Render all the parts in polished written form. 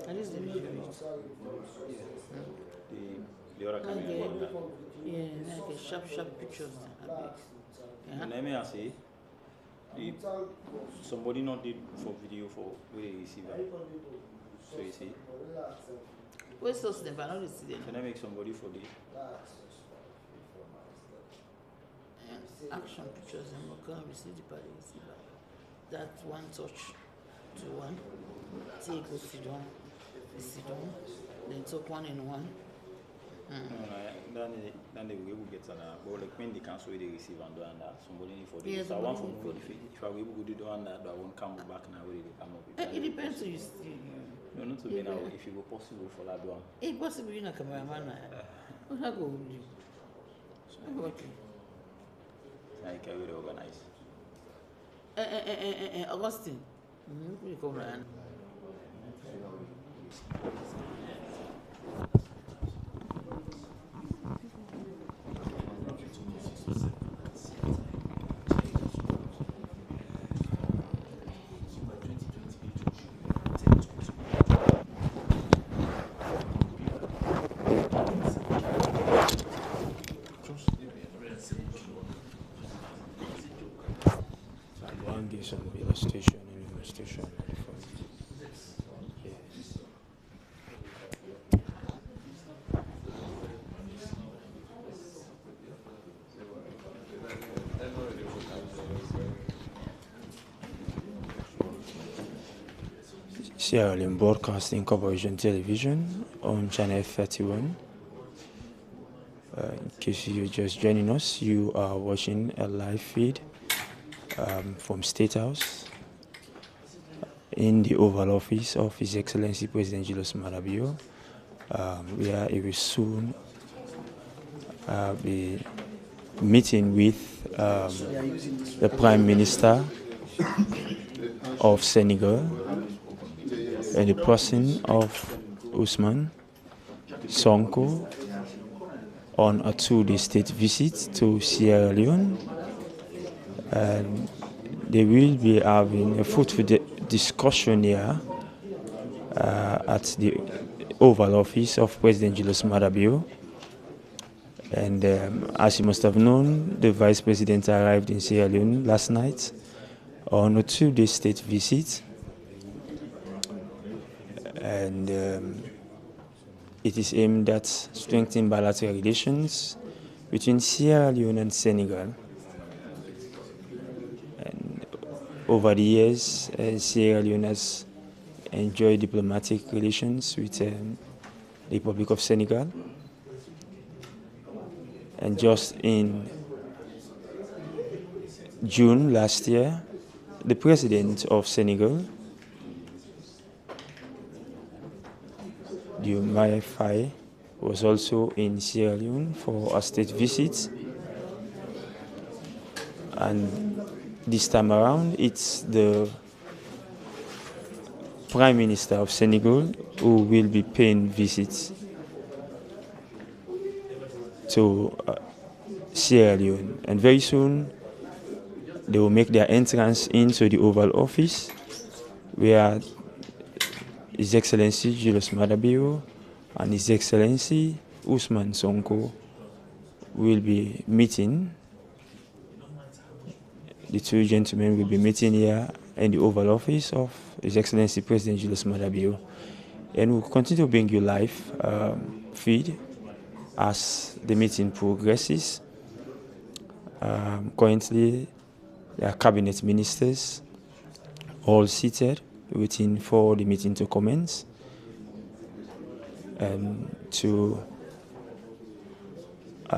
At least the video. The other camera. Yeah, like a sharp pictures. Yeah. Let me ask you. Somebody not did for video for where they receive it. So you see. Where's those them? I don't see them. Can I make somebody for this? Action pictures and we can receive the party receiver. That one touch to one. Take go sit down. Then talk one in one. No, then they will able to get on that. But like when they cancel they receive and do that, somebody need for this. Yeah, so I want for movie if I will able to do that, I won't come back now where they come up with. It depends on you. No, not to me now. If it were possible for that one. It's possible you're not cameraman. What I go with you? Okay. Like I will organize. Augustine. We come around. Some illustration. Sierra Leone Broadcasting Corporation Television on Channel 31. In case you're just joining us, you are watching a live feed from State House in the Oval Office of His Excellency President Julius Maada Bio, where he will soon be meeting with the Prime Minister of Senegal and the person of Ousmane Sonko on a 2-day state visit to Sierra Leone. And they will be having a fruitful discussion here at the Oval Office of President Julius Maada Bio. And as you must have known, the Vice President arrived in Sierra Leone last night on a 2-day state visit. And it is aimed at strengthening bilateral relations between Sierra Leone and Senegal. And over the years, Sierra Leone has enjoyed diplomatic relations with the Republic of Senegal. And just in June last year, the President of Senegal, Diomaye Faye, was also in Sierra Leone for a state visit. And this time around, it's the Prime Minister of Senegal who will be paying visits to Sierra Leone. And very soon, they will make their entrance into the Oval Office, where His Excellency Julius Maada Bio and His Excellency Ousmane Sonko will be meeting. The two gentlemen will be meeting here in the Oval Office of His Excellency President Julius Maada Bio. And we'll continue to bring you live feed as the meeting progresses. Currently, there are cabinet ministers all seated, waiting for the meeting to commence and to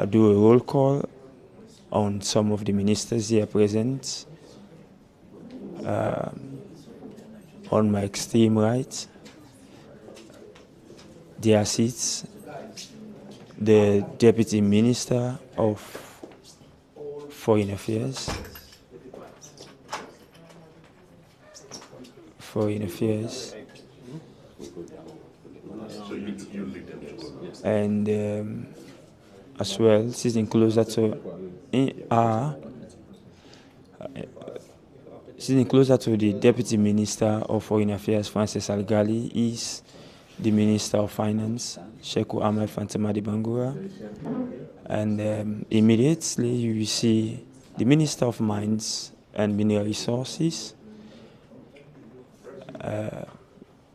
do a roll call on some of the ministers here present. On my extreme right, there sits the Deputy Minister of Foreign Affairs, and as well, sitting closer to are sitting closer to the Deputy Minister of Foreign Affairs, Francis Algali, is the Minister of Finance, Sheku Ahmed Fantama Bangura. And immediately you will see the Minister of Mines and Mineral Resources,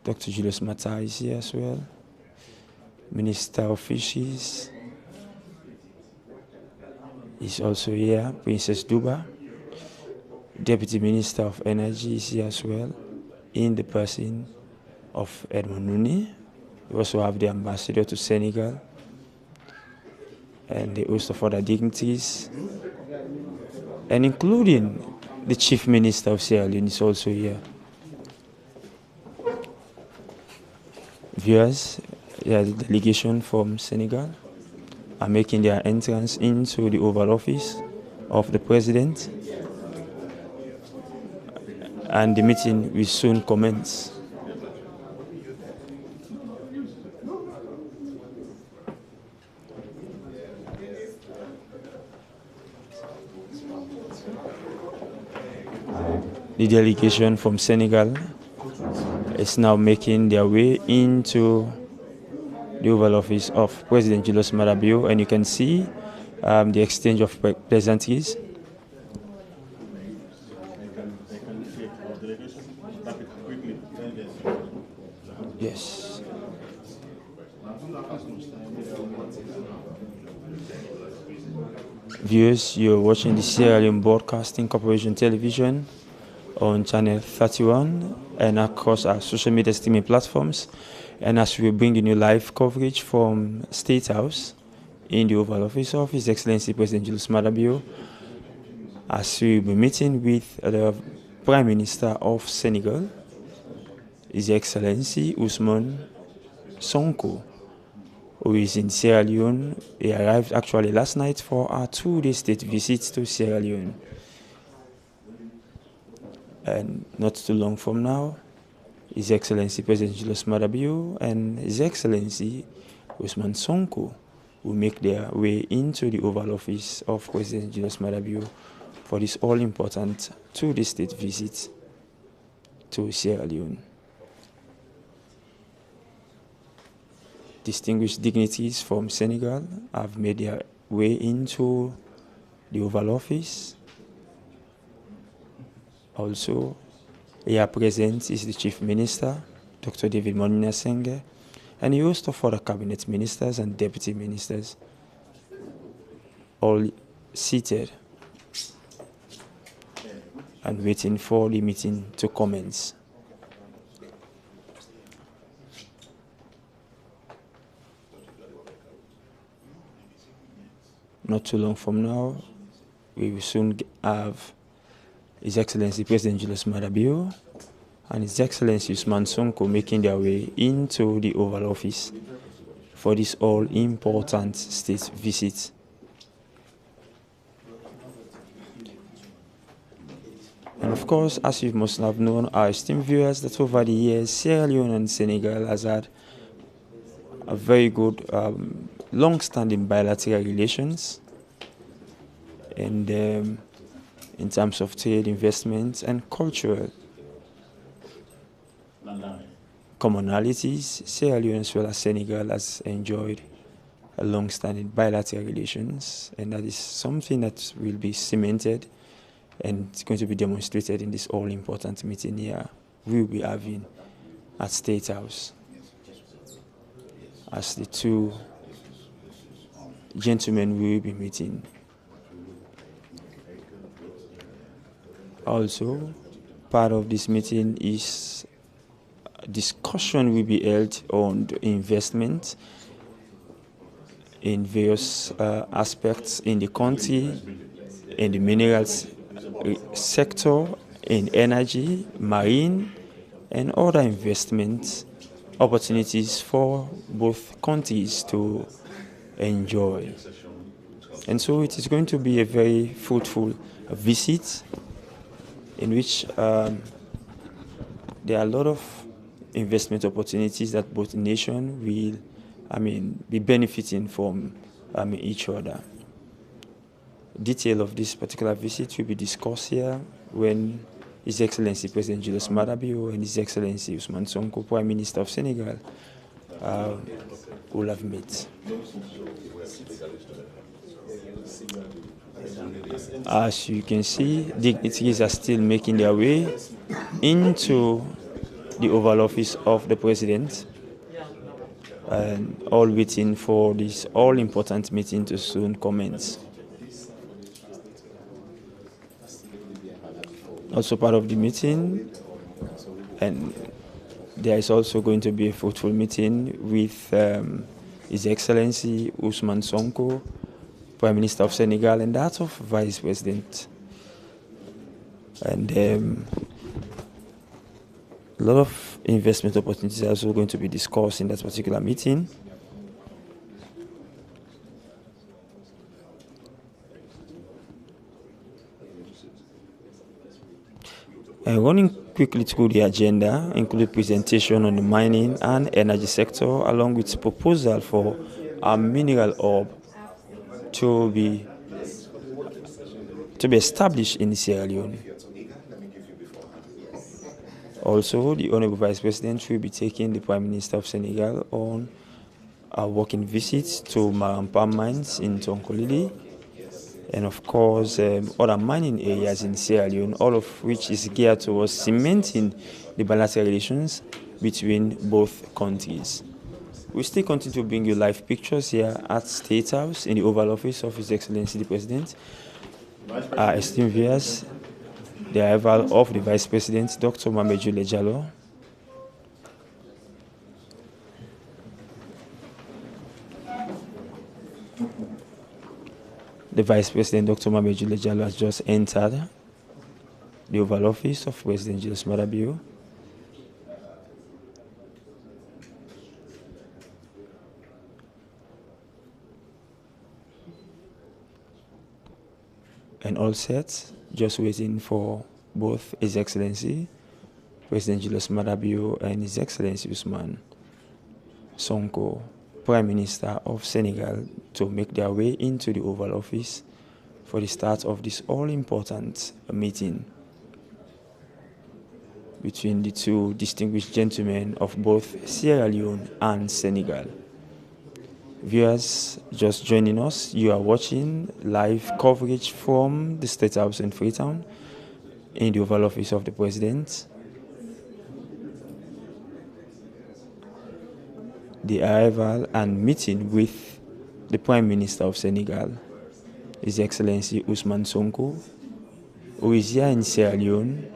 Dr. Julius Mata is here as well, Minister of Fisheries is also here, Princess Duba. Deputy Minister of Energy is here as well, in the person of Edmond Nuni. We also have the Ambassador to Senegal and the host of other dignitaries, and including the Chief Minister of Sierra Leone is also here. Viewers, the delegation from Senegal are making their entrance into the Oval Office of the President, and the meeting will soon commence. The delegation from Senegal is now making their way into the Oval Office of President Julius Maada Bio, and you can see the exchange of pleasantries. Yes. Viewers, you're watching the Sierra Leone Broadcasting Corporation Television on channel 31 and across our social media streaming platforms. And as we bring you live coverage from State House in the Oval Office of His Excellency President Julius Maada Bio, as we will be meeting with the Prime Minister of Senegal, His Excellency Ousmane Sonko, who is in Sierra Leone. He arrived actually last night for a 2-day state visit to Sierra Leone. And not too long from now, His Excellency President Julius Maada Bio and His Excellency Ousmane Sonko will make their way into the Oval Office of President Julius Maada Bio for this all-important 2-day state visit to Sierra Leone. Distinguished dignitaries from Senegal have made their way into the Oval Office. Also, here present is the Chief Minister, Dr. David Monina Senge, and a host of other cabinet ministers and deputy ministers, all seated and waiting for the meeting to commence. Not too long from now, we will soon have His Excellency President Julius Maada Bio and His Excellency Ousmane Sonko making their way into the Oval Office for this all-important state visit. And of course, as you must have known, our esteemed viewers, that over the years, Sierra Leone and Senegal has had a very good, long-standing bilateral relations, and in terms of trade, investment, and cultural commonalities, Sierra Leone as well as Senegal has enjoyed a long-standing bilateral relations, and that is something that will be cemented and it's going to be demonstrated in this all-important meeting here we will be having at State House, as the two gentlemen will be meeting. Also, part of this meeting is a discussion will be held on the investment in various aspects in the country, in the minerals sector, in energy, marine, and other investment opportunities for both countries to enjoy. And so it is going to be a very fruitful visit in which there are a lot of investment opportunities that both nations will, be benefiting from each other. detail of this particular visit will be discussed here when His Excellency President Julius Maada Bio and His Excellency Ousmane Sonko, Prime Minister of Senegal, will have met. As you can see, dignitaries are still making their way into the Oval Office of the President, and all waiting for this all-important meeting to soon commence. Also part of the meeting, and there is also going to be a fruitful meeting with His Excellency Ousmane Sonko, Prime Minister of Senegal, and that of Vice President. And a lot of investment opportunities are also going to be discussed in that particular meeting. And running quickly through the agenda, include presentation on the mining and energy sector, along with proposal for a mineral hub to be established in Sierra Leone. Also, the Honorable Vice President will be taking the Prime Minister of Senegal on a working visit to Marampam mines in Tonkolili, and of course other mining areas in Sierra Leone, all of which is geared towards cementing the bilateral relations between both countries. We still continue to bring you live pictures here at State House in the Oval Office of His Excellency the President. Esteemed viewers, the arrival of the Vice President, Dr. Mohamed Jules Diallo. The Vice President, Dr. Mohamed Jules Diallo, has just entered the Oval Office of President Julius Maada Bio. And all set, just waiting for both His Excellency President Julius Maada Bio and His Excellency Ousmane Sonko, Prime Minister of Senegal, to make their way into the Oval Office for the start of this all-important meeting between the two distinguished gentlemen of both Sierra Leone and Senegal. Viewers just joining us, you are watching live coverage from the State House in Freetown in the Oval Office of the President. The arrival and meeting with the Prime Minister of Senegal, His Excellency Ousmane Sonko, who is here in Sierra Leone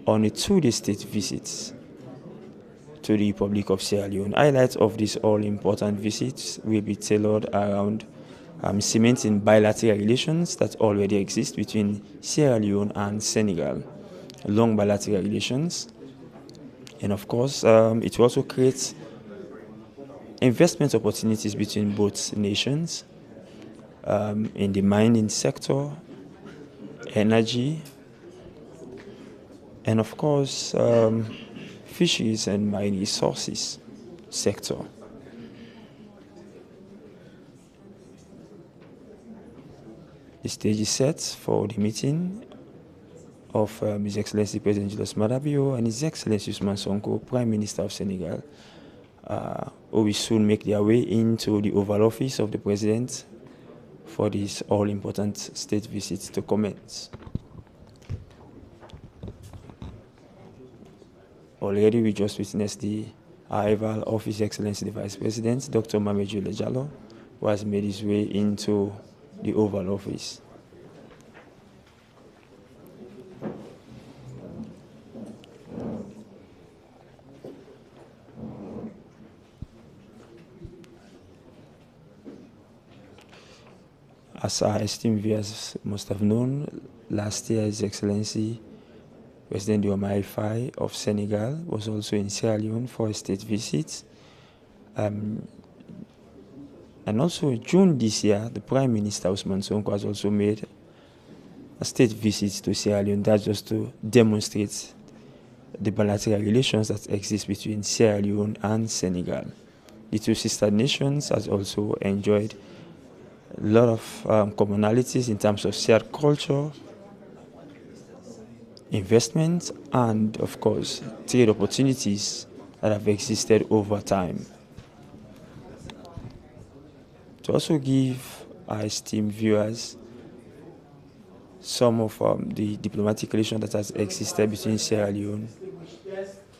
on a two-day state visit to the Republic of Sierra Leone. Highlights of this all-important visit will be tailored around cementing bilateral relations that already exist between Sierra Leone and Senegal, long bilateral relations. And of course, it will also create investment opportunities between both nations in the mining sector, energy, and of course, fisheries and marine resources sector. The stage is set for the meeting of His Excellency President Julius Maada Bio and His Excellency Ousmane Sonko, Prime Minister of Senegal, who will soon make their way into the Oval Office of the President for this all-important state visit to commence. Already we just witnessed the arrival of His Excellency the Vice President, Dr. Mohamed Jules Diallo, who has made his way into the Oval Office. As our esteemed viewers must have known, last year His Excellency President Diomaye Faye of Senegal was also in Sierra Leone for a state visit. And also in June this year, the Prime Minister Ousmane Sonko has also made a state visit to Sierra Leone. That's just to demonstrate the bilateral relations that exist between Sierra Leone and Senegal. The two sister nations has also enjoyed a lot of commonalities in terms of shared culture, investment, and of course, trade opportunities that have existed over time. To also give our esteemed viewers some of the diplomatic relation that has existed between Sierra Leone.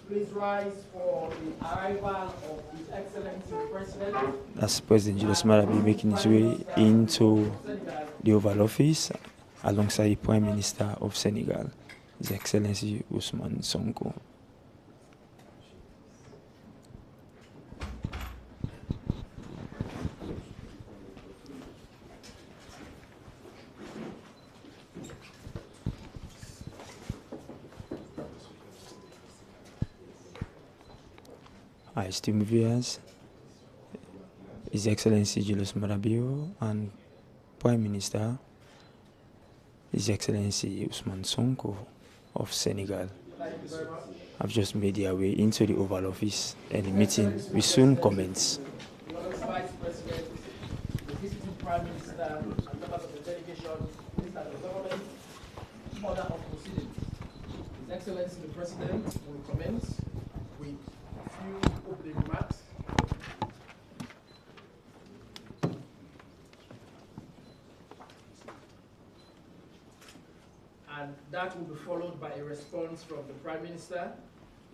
Please rise for the arrival of His Excellency the President. As President Julius Maada making his way into the Oval Office alongside the Prime Minister of Senegal, His Excellency Ousmane Sonko. Our esteemed viewers, His Excellency Julius Maada Bio and Prime Minister, His Excellency Ousmane Sonko of Senegal, have just made their way into the Oval Office, and the meeting will soon commence. The Honourable Vice President, the visiting Prime Minister, and members of the delegation, Minister of the Government, order of proceedings. His Excellency the President will commence with a few opening remarks. And that will be followed by a response from the Prime Minister,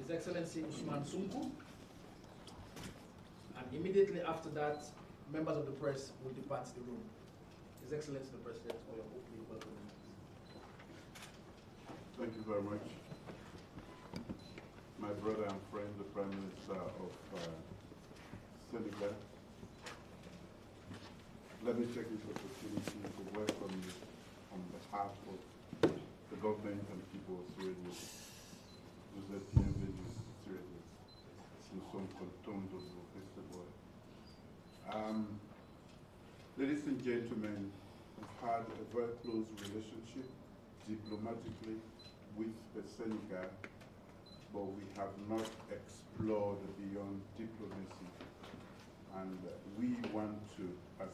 His Excellency Ousmane Sonko. And immediately after that, members of the press will depart the room. His Excellency the President, for your opening welcome. Thank you very much. My brother and friend, the Prime Minister of Senegal. Let me take this opportunity to welcome you on behalf of the government and people of Sierra Leone. Vous êtes bienvenus, Sierra Leone. Nous sommes contents de vous recevoir. Ladies and gentlemen, we've had a very close relationship diplomatically with the Senegal, but we have not explored beyond diplomacy. And we want to, as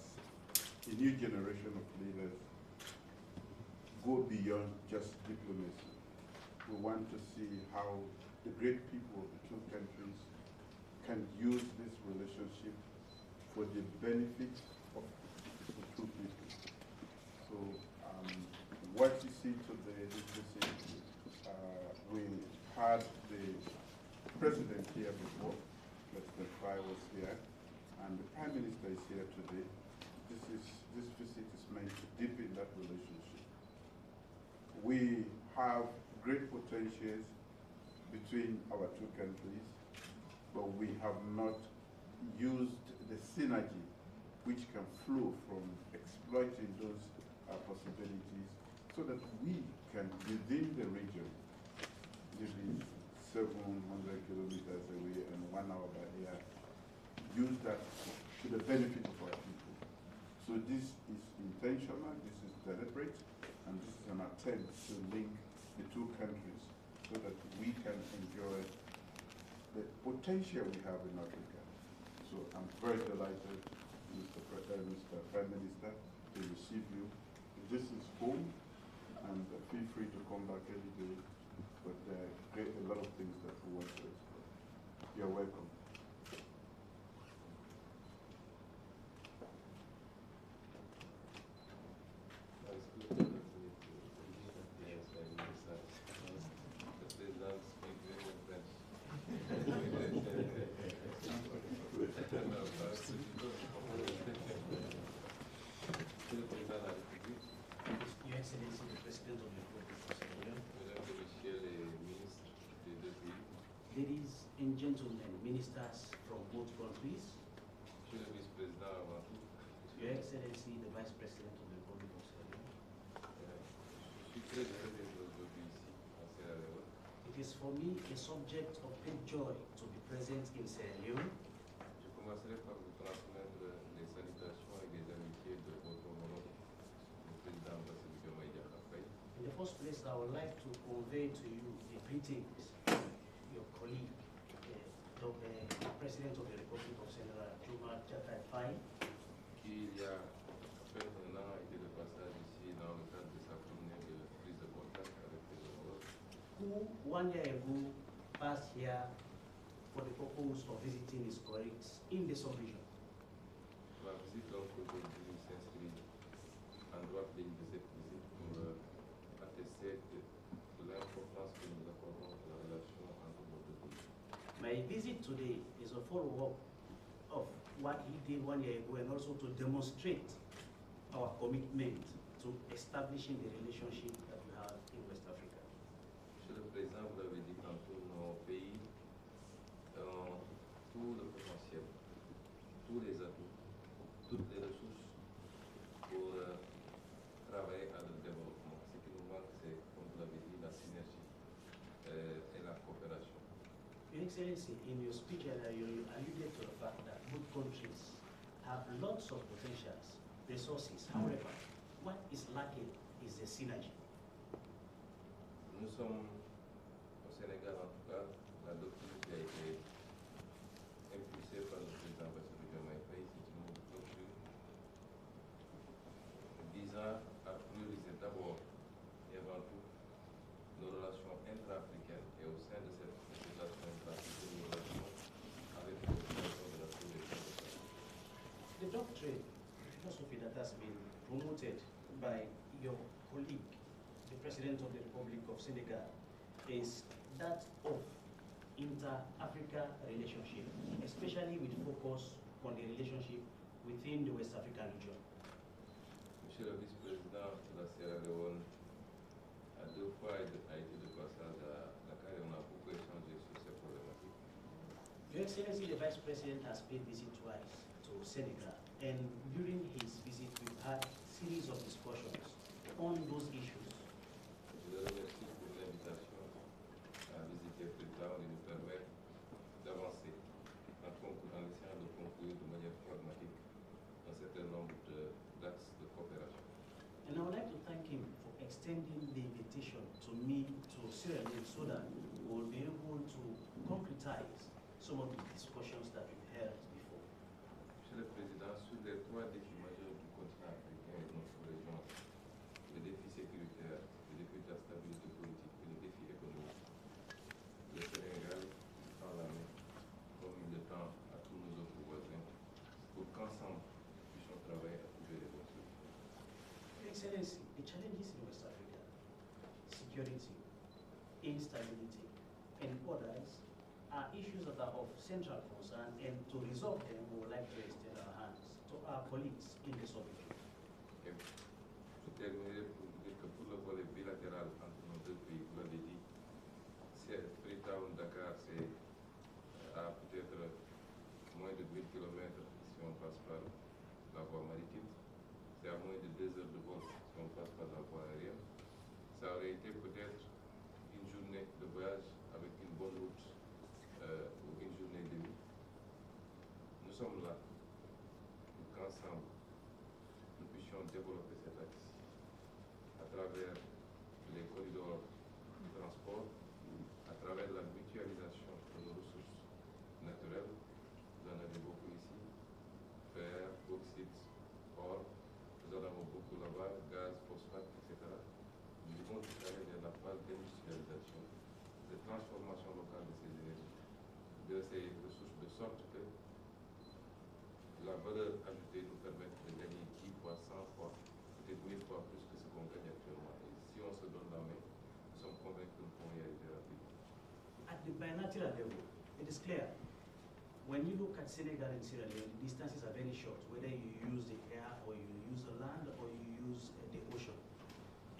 a new generation of leaders, go beyond just diplomacy. We want to see how the great people of the two countries can use this relationship for the benefit of the two people. So what you see today, this visit, we had the president here before, President Faye was here, and the Prime Minister is here today. This visit is meant to deepen that relationship. We have great potentials between our two countries, but we have not used the synergy which can flow from exploiting those possibilities so that we can, within the region, maybe 700 kilometers away and 1 hour by air, use that to the benefit of our people. So this is intentional, this is deliberate, and this is an attempt to link the two countries so that we can enjoy the potential we have in Africa. So I'm very delighted, Mr. Prime Minister, to receive you. This is home, and feel free to come back any day, but there are a lot of things that we want to explore. You're welcome. Ladies and gentlemen, ministers from both countries, Your Excellency, the Vice President of the Republic of Sierra Leone. It is for me a subject of great joy to be present in Sierra Leone. In the first place, I would like to convey to you the greetings your colleague, the President of the Republic of Senegal, Diomaye Diakhar Faye. Qu'il y a fait un an a été de passage ici dans le cadre de sa tournée de prise de contact avec les homologues. Who 1 year ago passed here for the purpose of visiting his colleagues in the sub-region. La visite donc aujourd'hui s'inscrit en droite ligne de cette visite pour attester de l'importance que nous accordons à la relation entre nos deux pays. My visit today is a follow-up of what he did 1 year ago and also to demonstrate our commitment to establishing the relationship that we have in West Africa. Monsieur le Président, vous l'avez dit tantôt, nos pays ont tout le potentiel, tous les atouts, toutes les ressources pour travailler à leur développement. Ce qui nous manque, c'est, comme vous l'avez dit, la synergie et la coopération. Your Excellency, in your speech you alluded to the fact that both countries have lots of potentials, resources. However, what is lacking is the synergy. Nous sommes au Sénégal, en tout cas, la doctrine qui a été impulsée par le président Bassirou Diomaye Faye, c'est une doctrine visant à prioriser d'abord et avant tout nos relations intra-africaines et au sein de cette relation intra-africaine, nos relations avec les populations de la sous-région de Sahel. The doctrine, philosophy that has been promoted by your colleague, the President of the Republic of Senegal, is that of inter-Africa relationship, especially with focus on the relationship within the West African region. Monsieur le vice-président de la Sierra Leone, à 2 fois a été de passage à Dakar et on a beaucoup échangé sur ces problématiques. Your Excellency, the Vice President has paid visit twice to Senegal, and during his visit, we've had series of discussions on those issues. Je le remercie pour l'invitation à visiter Freetown et nous permettre d'avancer en essayant de conclure de manière pragmatique un certain nombre d'axes de coopération. And I would like to thank him for extending the invitation to me to Sierra Leone so that we will be able to concretize some of the discussions that we've held before. Monsieur le Président, sur les 3 défis majeurs du continent africain et de notre région, le défi sécuritaire, le défi de la stabilité politique et le défi économique, le Sénégal tend la main, comme il le tend à tous nos autres voisins, pour qu'ensemble nous puissions travailler à trouver les bonnes solutions. Your Excellency, the challenges in West Africa, security, instability, and others are issues that are of central concern, and to resolve them, we would like to extend our hands to our colleagues in the sub-region. Et je terminerai pour vous dire que pour le volet bilatéral entre nos deux pays, vous l'avez dit, c'est Freetown, Dakar, c'est à peut-être moins de 1000 km si on passe par la voie maritime. C'est à moins de 2 heures de vol si on passe par la voie aérienne. Ça aurait été peut-être une journée de voyage avec une bonne route ou une journée et demie. Nous sommes là pour qu'ensemble nous puissions développer cet axe à travers les corridors de transport, à travers la mutualisation de nos ressources naturelles. Vous en avez beaucoup ici, fer, bauxite, or, nous en avons beaucoup là-bas, gaz, phosphate, etc. Nous devons aller vers la phase d'industrialisation, de transformation locale de ces énergies, de ces ressources, de sorte que la valeur ajoutée nous permette de gagner 10 fois, 100 fois, peut-être 1000 fois plus que ce qu'on gagne actuellement. Et si on se donne la main, nous sommes convaincus que nous pouvons y arriver rapidement. At the bilateral level, it is clear. When you look at Senegal and Sierra Leone, the distances are very short, whether you use the air or you use the land or you use the ocean.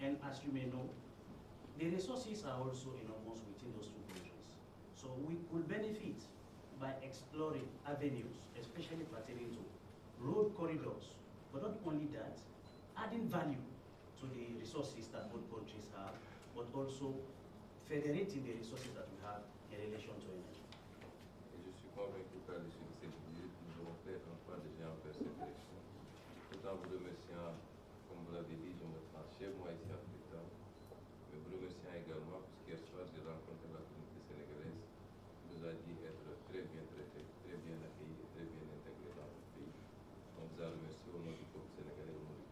And as you may know, the resources are also enormous within those two countries. So we could benefit by exploring avenues, especially pertaining to road corridors, but not only that, adding value to the resources that both countries have, but also federating the resources that we have in relation to energy. Et je suis convaincu qu'à l'issue de cette visite, nous allons faire un pas de géant vers cette direction. Tout en vous remerciant, comme vous l'avez dit, je me rends chez moi ici à Freetown, mais vous remerciant également parce qu'hier soir, j'ai rencontré la communauté sénégalaise qui nous a dit être très bien traité, très bien accueilli et très bien intégré dans le pays. On vous a remercié au nom du peuple sénégalais, au nom du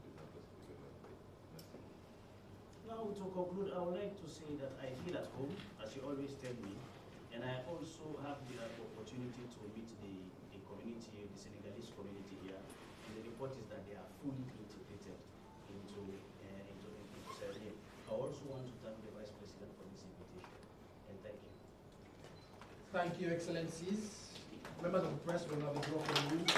Now, to conclude, I would like to say that I feel at home, as you always tell me, and I also have the opportunity to meet the community, the Senegalese community here, and the report is that they are fully integrated into Sierra Leone. I also want to thank the Vice President for this invitation, and thank you. Thank you, Excellencies. Members of the press will now be brought from the room.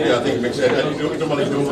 I think it makes sense. And you don't want to do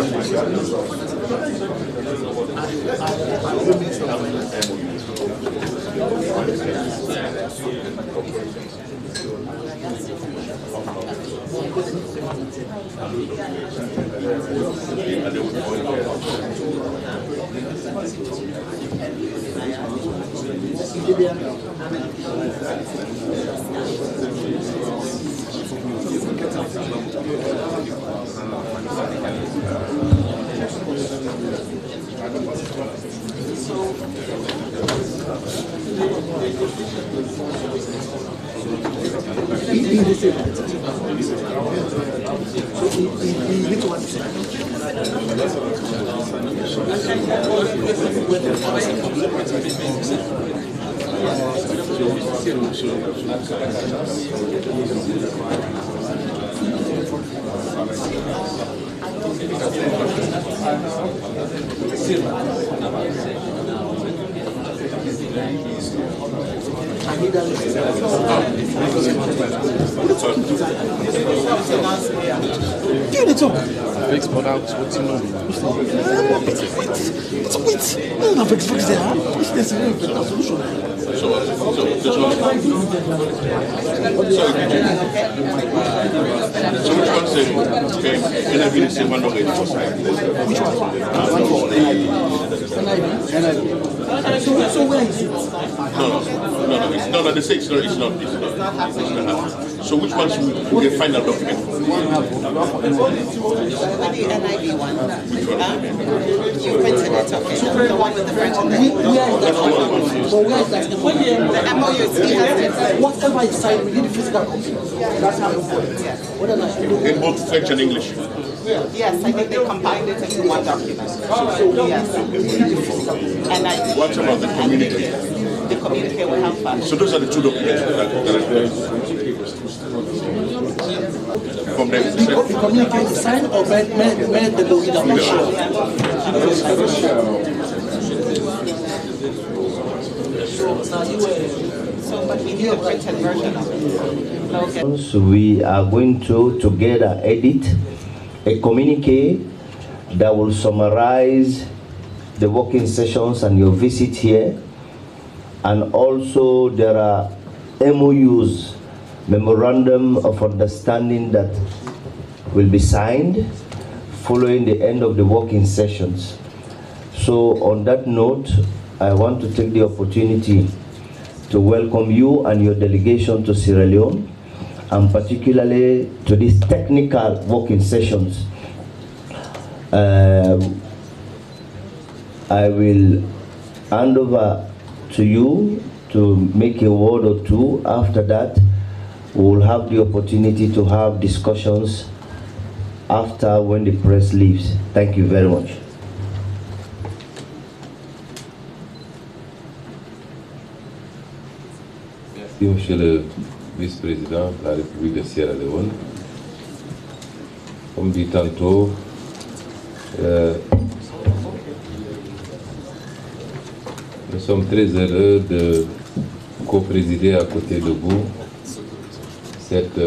So where is it? No, they say it's not. So which ones will get final document? The NIV one. You printed it, okay. The one with the French and the MOU, he has it. Whatever is signed, we need a physical copy. That's how important. Yes. In both French and English. Yes, I think they combined it into one document. Yes. And What about the communique? The communique will help us. So those are the two documents that are from them. The communique is signed or made the document? I'm not sure. So, but we need a printed version of it. Okay. So we are going to together edit a communique that will summarize the working sessions and your visit here. And also there are MOUs, Memorandum of Understanding, that will be signed following the end of the working sessions. So on that note, I want to take the opportunity to welcome you and your delegation to Sierra Leone, and particularly to these technical working sessions. I will hand over to you to make a word or two. After that, we will have the opportunity to have discussions after when the press leaves. Thank you very much. Merci, Monsieur le Vice-président de la République de Sierra Leone. Comme dit tantôt, nous sommes très heureux de co-présider à côté de vous cette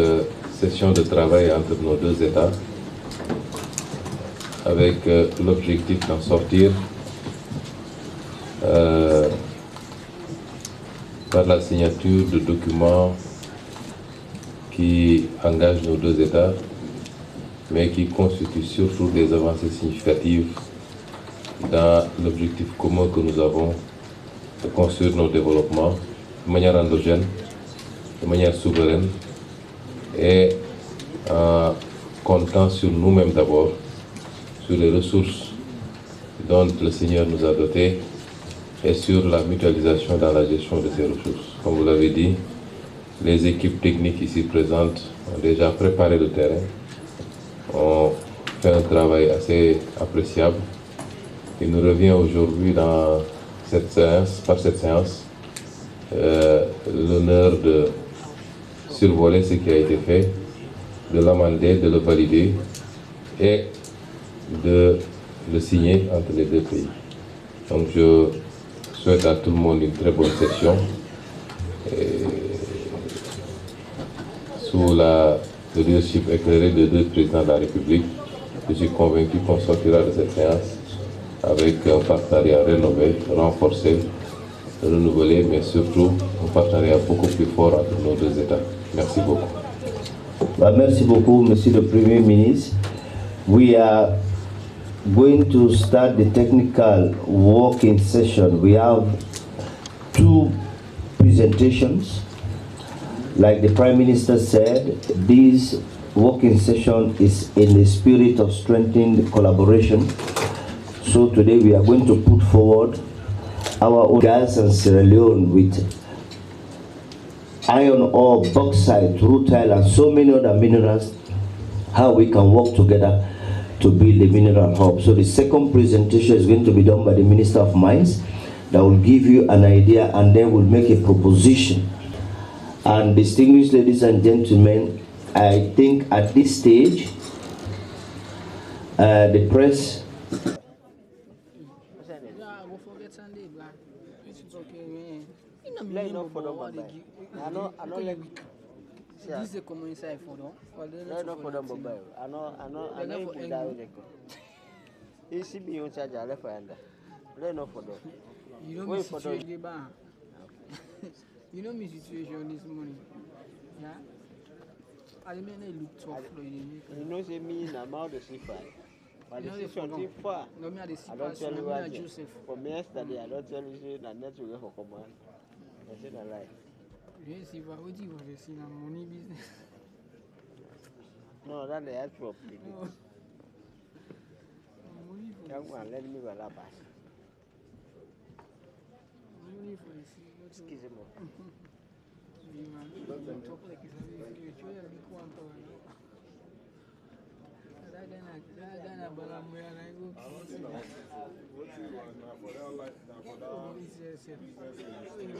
session de travail entre nos deux États avec l'objectif d'en sortir par la signature de documents qui engagent nos deux États, mais qui constituent surtout des avancées significatives dans l'objectif commun que nous avons de construire nos développements de manière endogène, de manière souveraine et en comptant sur nous-mêmes d'abord, sur les ressources dont le Seigneur nous a dotés et sur la mutualisation dans la gestion de ces ressources. Comme vous l'avez dit, les équipes techniques ici présentes ont déjà préparé le terrain, ont fait un travail assez appréciable. Il nous revient aujourd'hui dans cette séance, l'honneur de survoler ce qui a été fait, de l'amender, de le valider et de le signer entre les deux pays. Donc je souhaite à tout le monde une très bonne session. Sous le leadership éclairé de deux présidents de la République, je suis convaincu qu'on sortira de cette séance avec un partenariat rénové, renforcé, renouvelé, mais surtout un partenariat beaucoup plus fort entre nos deux États. Merci beaucoup. Merci beaucoup, Monsieur le Premier ministre. We are going to start the technical working session. We have two presentations. Like the Prime Minister said, this working session is in the spirit of strengthening collaboration. So today we are going to put forward our own gas and Sierra Leone with iron ore, bauxite, rutile, and so many other minerals, how we can work together to build a mineral hub. So the second presentation is going to be done by the Minister of Mines that will give you an idea and then will make a proposition. And distinguished ladies and gentlemen, I think at this stage, the press. This is a common inside for them. No, for them, but I know for that. You see me on charge, I left for them. For them. You know my situation, you know my situation this morning. Yeah? I mean, look tough. You know, say me in amount of C5. But the situation far. No, me I don't tell you what. For me yesterday, I don't tell you that net will go for command. I said I lie. Yes, if I would you have seen a money business. No, that's the actual people. Young man, let me relax. Money for the excuse me. Talk like it's a big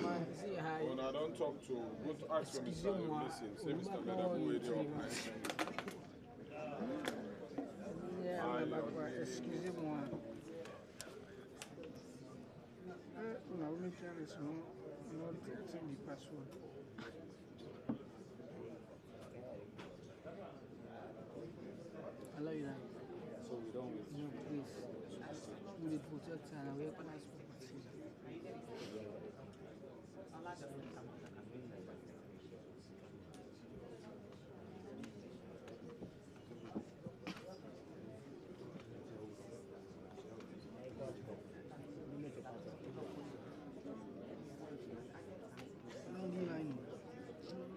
one. When I don't talk to, go to ask when Mr. Listen, say Mr. Medabo radio. Excusez-moi. On a voulu faire le son, on a voulu du password. Allow you that. So we don't. No, please. We will protect and we recognize property.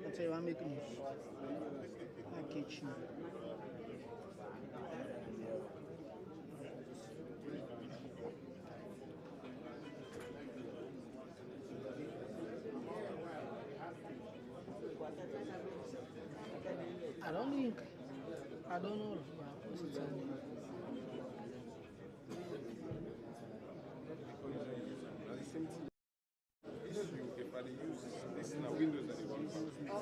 I'll tell you, I'm making it. I catch you. I don't know. What's it saying? If I use this in a Windows, Yes.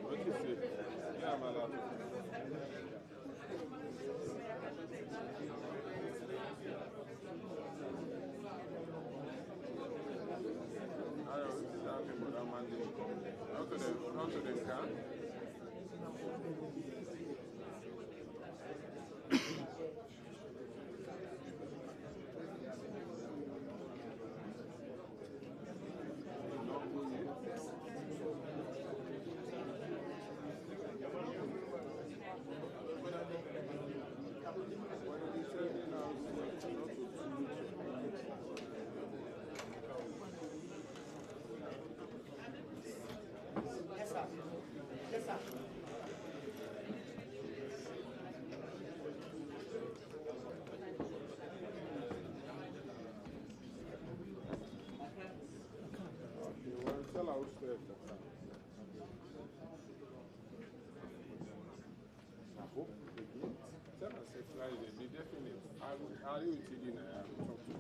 What you say? Yeah, my love. How to the car? Yes, sir. Yes, sir. Tell our story. I hope again. Tell us if Friday, be definite. Are you TD now? Talk to her.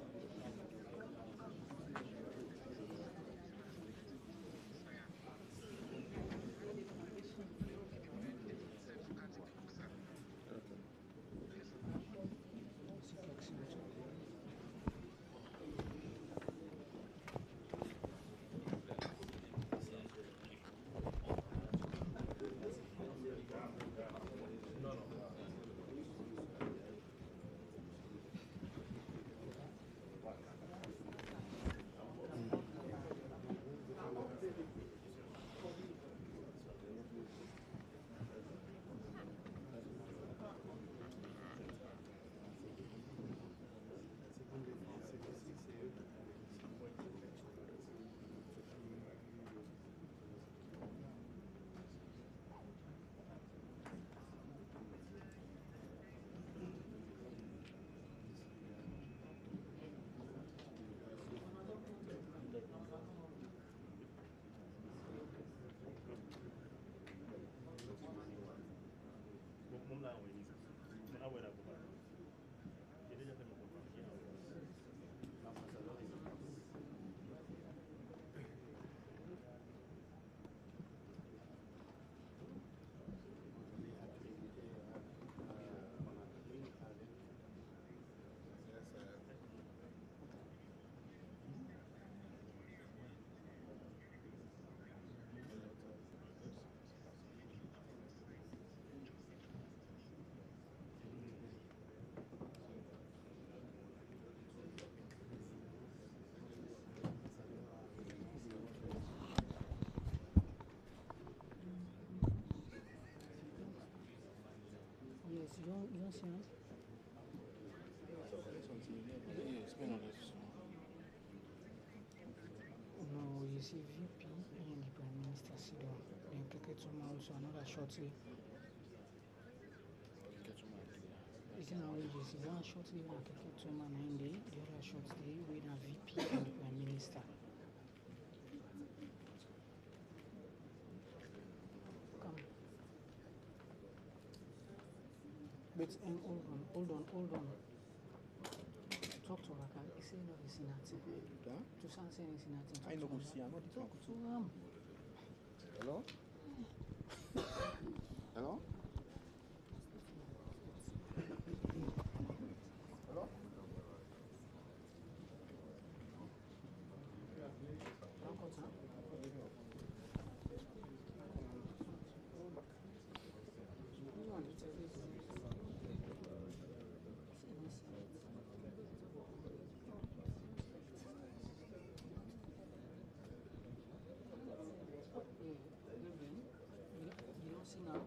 Yes, you don't see him? No, you see VP and the Prime Minister sit down. Then Keketuma also another shortly. It's now you see one shortly one Keketuma 9 day, the other shortly with a VP and the Prime Minister. Come. But hold on. Talk to Raka. He say no, he's nothing. To say he's nothing. I know who see. I'm not talking to him. Hello? Hello? Hello? You don't see now?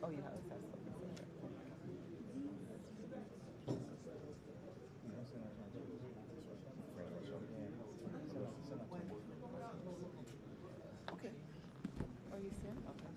Oh, you have a fast one. Okay. Oh, you see him? Okay.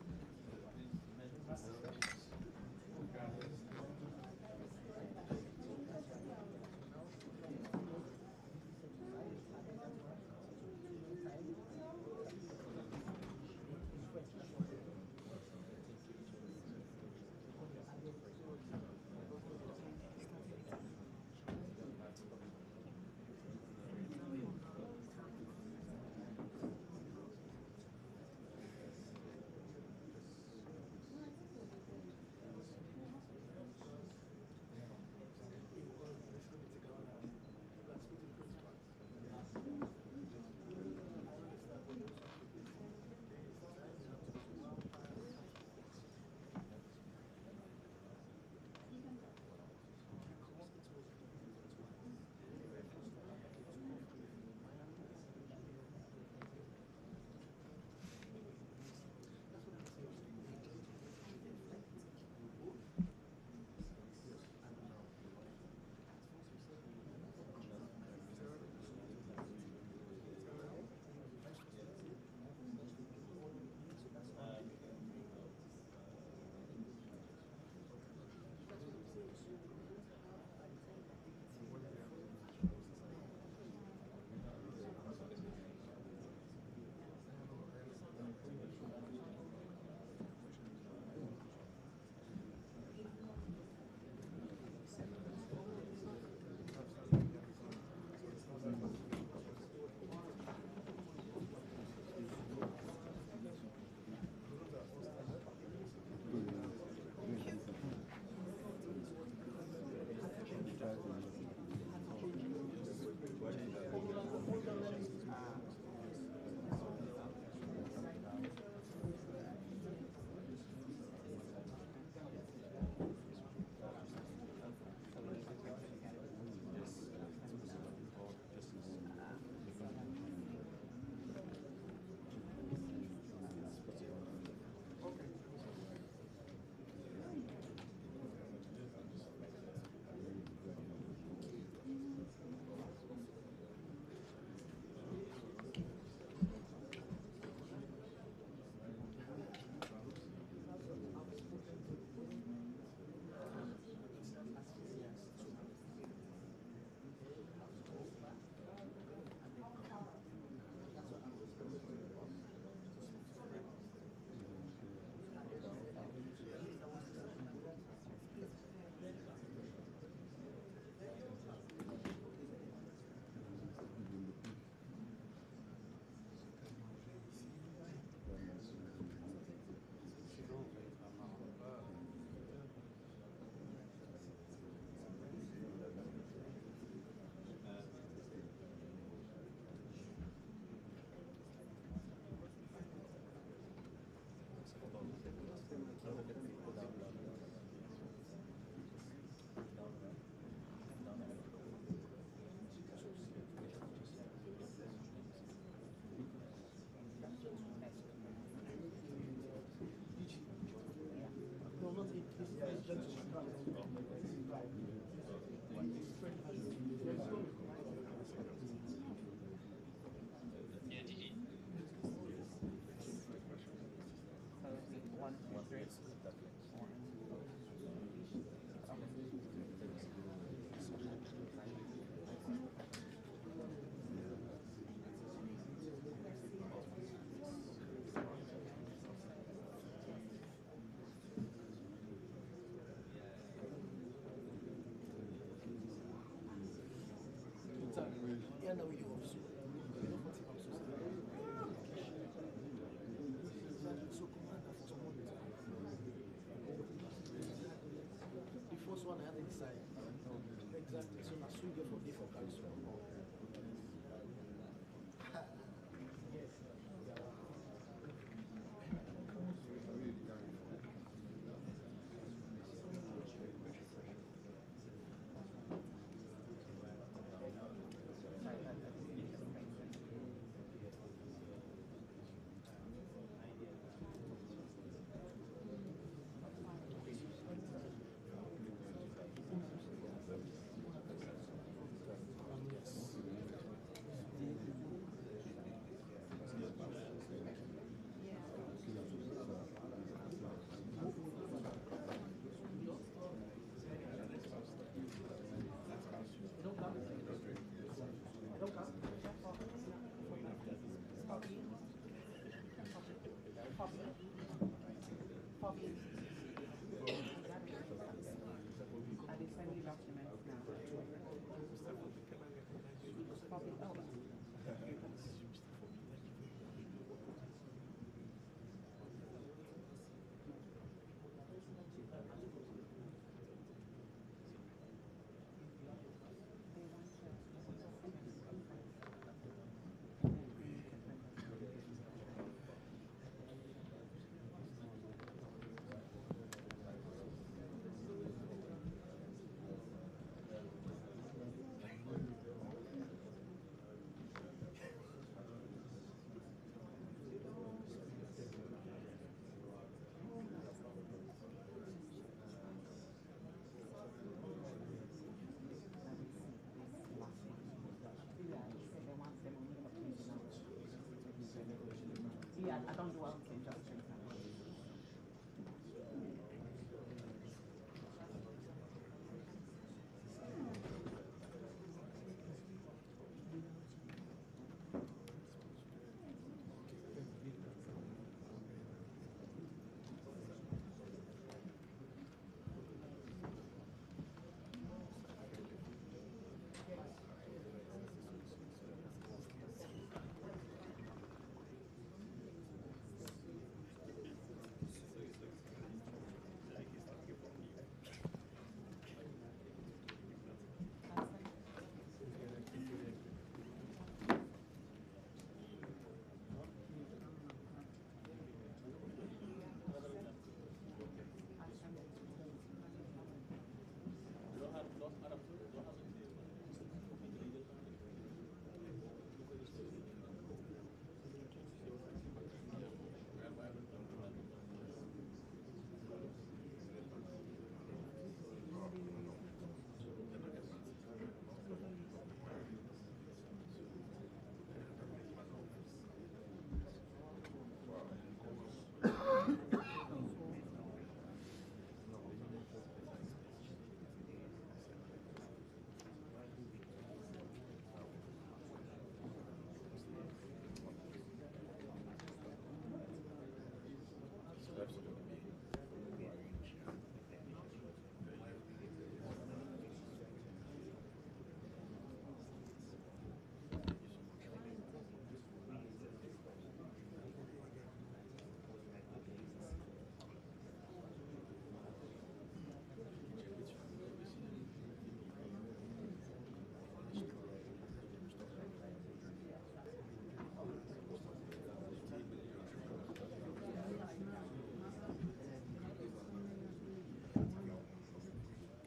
Exactly. So now swing it from different countries.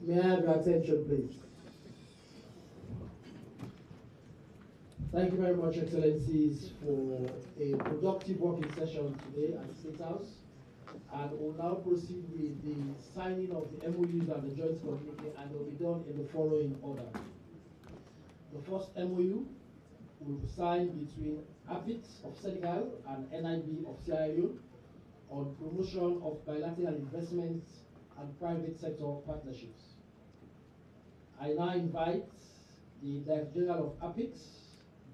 May I have your attention, please? Thank you very much, Excellencies, for a productive working session today at the State House. And we'll now proceed with the signing of the MOUs and the joint communique, and they'll be done in the following order. The first MOU will be signed between APIX of Senegal and NIB of Sierra Leone on promotion of bilateral investments and private sector partnerships. I now invite the Director General of APIX,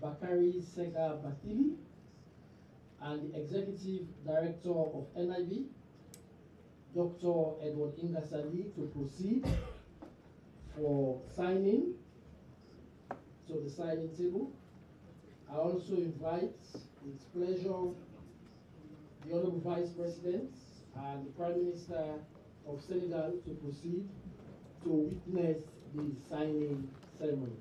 Bakari Sega Batili, and the Executive Director of NIB, Dr. Edward Ingasali, to proceed for signing to the signing table. I also invite, with pleasure, the Honorable Vice President and the Prime Minister of Senegal to proceed to witness the signing ceremony.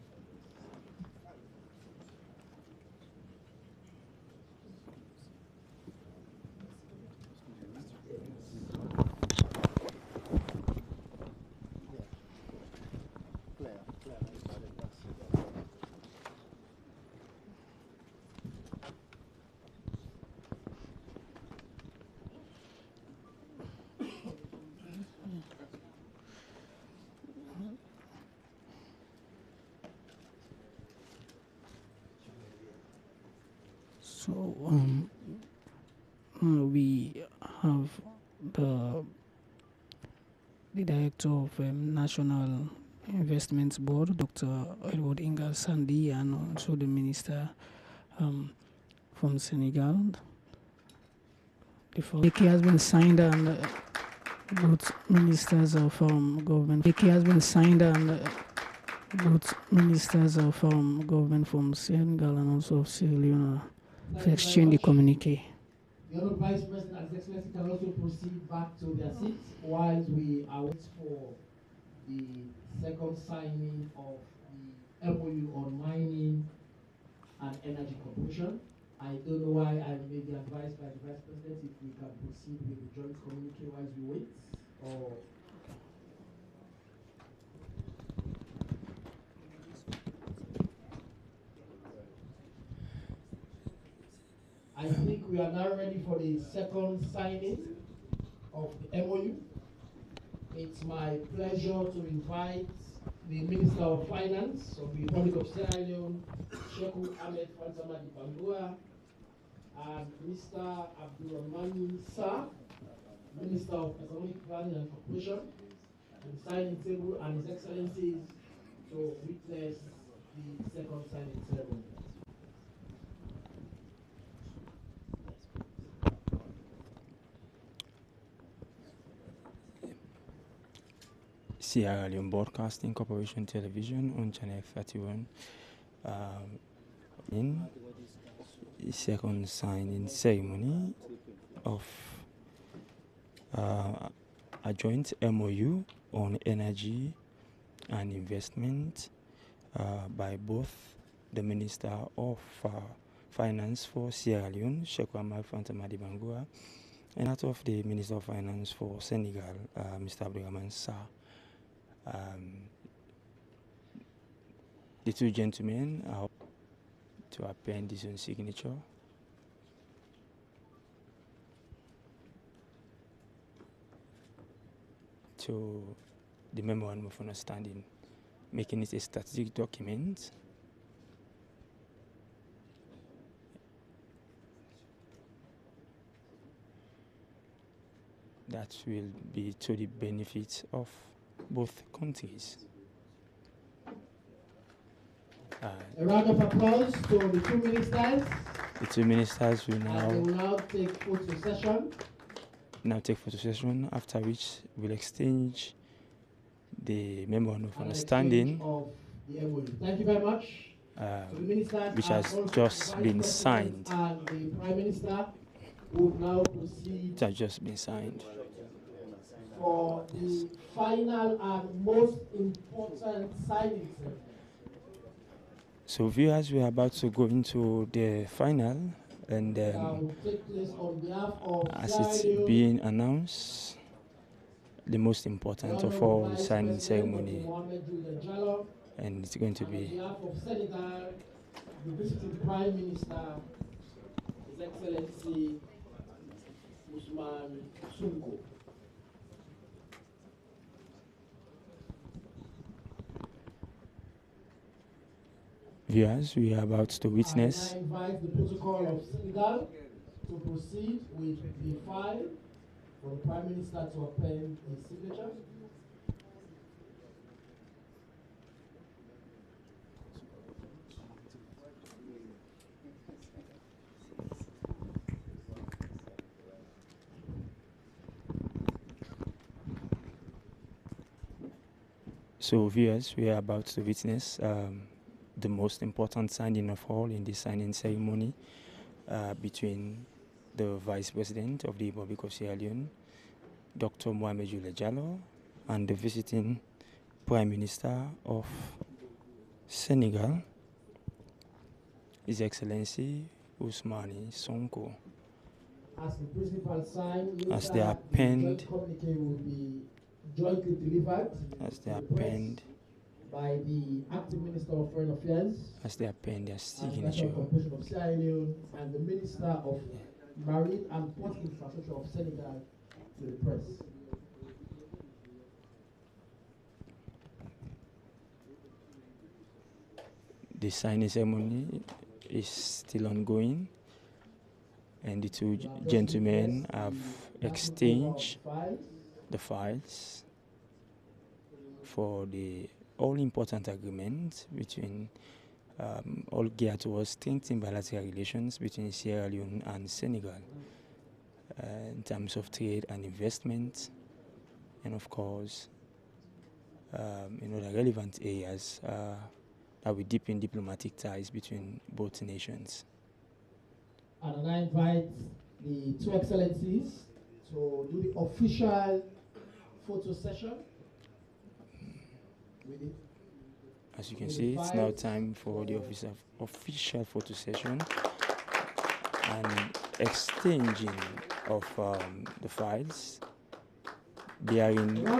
So we have the Director of National Investments Board, Dr. Edward Ingal Sandi, and also the Minister from Senegal. The communique has been signed, and both ministers of government. The has been signed, and both ministers of government from Senegal and also of Sierra Leone have exchanged the communique. The Honourable Vice President and His Excellency can also proceed back to their seats while we await for the second signing of the MOU on mining and energy corporation. I don't know why I may be advised by the Vice President if we can proceed with the joint communique while we wait, or I think we are now ready for the second signing of the MOU. It's my pleasure to invite the Minister of Finance of the Republic of Sierra Leone, Sheikh Ahmed Fansama Dibangua, and Mr. Abdulrahman Sa, Minister of Economic Planning and Corporation, and signing table, and His Excellencies to witness the second signing ceremony. Sierra Leone Broadcasting Corporation Television on Channel 31 in the second signing ceremony of a joint MOU on energy and investment by both the Minister of Finance for Sierra Leone, Sheikh Ahmed Fansama Dibangua, and that of the Minister of Finance for Senegal, Mr. Abdulrahman Sa. The two gentlemen are to append his own signature. To the memorandum of understanding, making it a strategic document that will be to the benefit of both countries. A round of applause to the two ministers. The two ministers will now take photo session. After which we'll exchange the memorandum of understanding of the MOU. Thank you very much. To the ministers, which has just been signed. And the Prime Minister will now proceed. It has just been signed. For the final and most important signing ceremony. So viewers, we are about to go into the final, and will take place on behalf of as it's being announced, the most important of all the signing ceremony, and it's going to be on behalf of Senegal, the visiting Prime Minister, His Excellency Ousmane Sonko. Viewers, we are about to witness I invite the protocol of Senegal to proceed with the file for the Prime Minister to append his signature. So viewers, we are about to witness the most important signing of all in the signing ceremony between the Vice President of the Republic of Sierra Leone, Dr. Mohamed Jules Diallo, and the visiting Prime Minister of Senegal, His Excellency Ousmane Sonko. As the principal sign, as they are penned, the communique will be jointly delivered as they are penned, by the Acting Minister of Foreign Affairs, as they are penned their and signature, Corporation of Sierra Leone, and the Minister of Marine and Port Infrastructure of Senegal to the press. The signing ceremony is still ongoing, and the two gentlemen have exchanged the files for the all-important agreement between all geared towards strengthening bilateral relations between Sierra Leone and Senegal in terms of trade and investment, and of course in other relevant areas that will deepen diplomatic ties between both nations. And I invite the two excellencies to do the official photo session. As you can see, it's now time for the official photo session and exchanging of the files. They are in the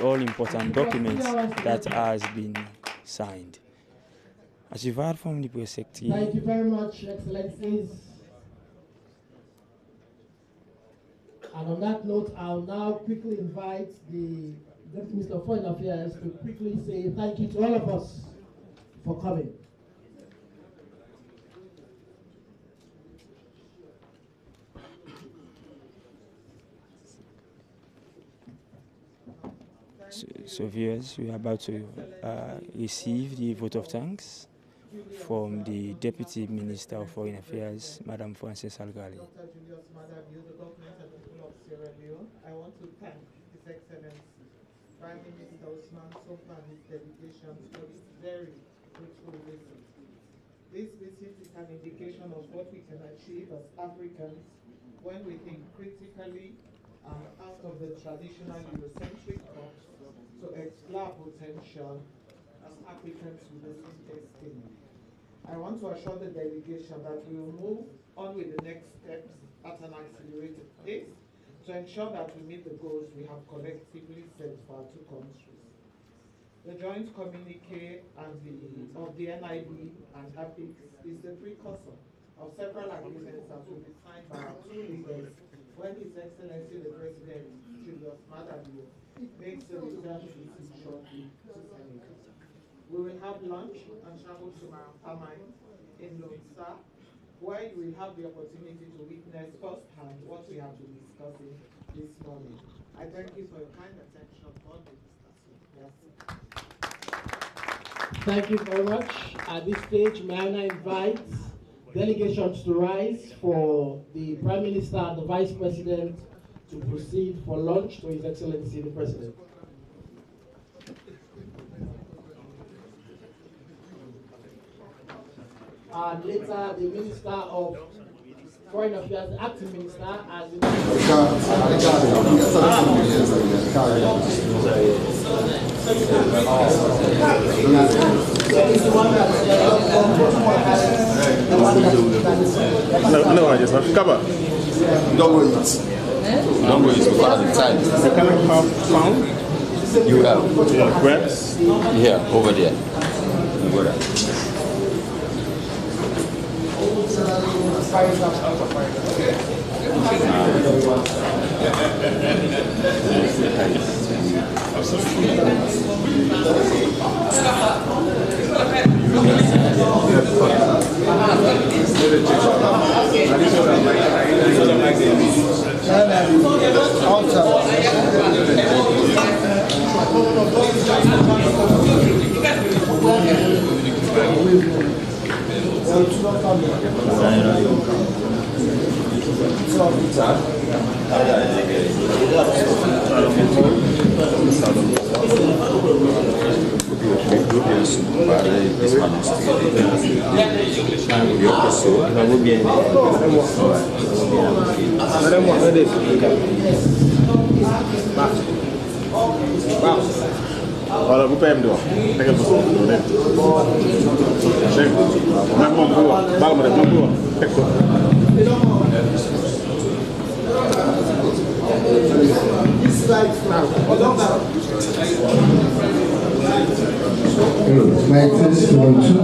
all-important documents that has been signed. As you've heard from the press secretary. Thank you very much, Excellencies. And on that note, I'll now quickly invite the Deputy Minister of Foreign Affairs to quickly say thank you to all of us for coming. So viewers, we are about to receive the vote of thanks from the Deputy Minister of Foreign Affairs, Madam Frances Algali. Dr. Julius Madabio, the government and people of Sierra Leone, I want to thank His Excellency Prime Minister Ousmane Sonko and his delegation for this very fruitful visit. This visit is an indication of what we can achieve as Africans when we think critically and out of the traditional Eurocentric box to explore potential as Africans with the same destiny. I want to assure the delegation that we will move on with the next steps at an accelerated pace to ensure that we meet the goals we have collectively set for our two countries. The joint communique of the NIB and APIX is the precursor of several agreements that will be signed by our two leaders when His Excellency the President, Julius Madabio, makes a return visit shortly to Senegal. We will have lunch and travel to Maramine in Lomsa, where you will have the opportunity to witness firsthand what we have been discussing this morning. I thank you for your kind attention. God bless. Thank you very much. At this stage, may I now invite delegations to rise for the Prime Minister and the Vice President to proceed for lunch to His Excellency the President. And later, the Minister of Foreign Affairs, the Acting Minister, as No, I just have to cover. Don't worry. Don't go is the father side. Can I have sound? You have. Where? Here, over there. Over there. Voilà, vous pouvez me dire. Like this, 1, 2.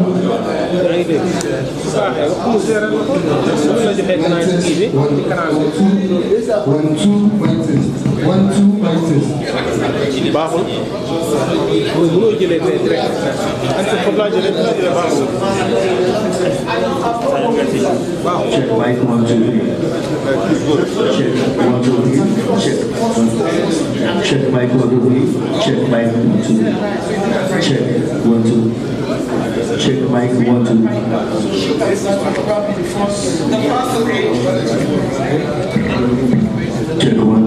Check mic 1, 2, 3. Check 1, 2, 3. Check. Check mic 1, 2, 3. Check mic 1, 2. Check 1, 2. Check mic 1, 2. Check 1. Check 1,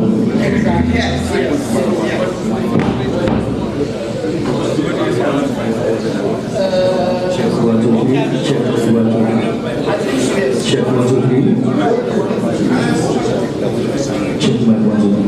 2, 3. Check 1, 2, 3. Check 1, 2, 3. Check mic 1, 2,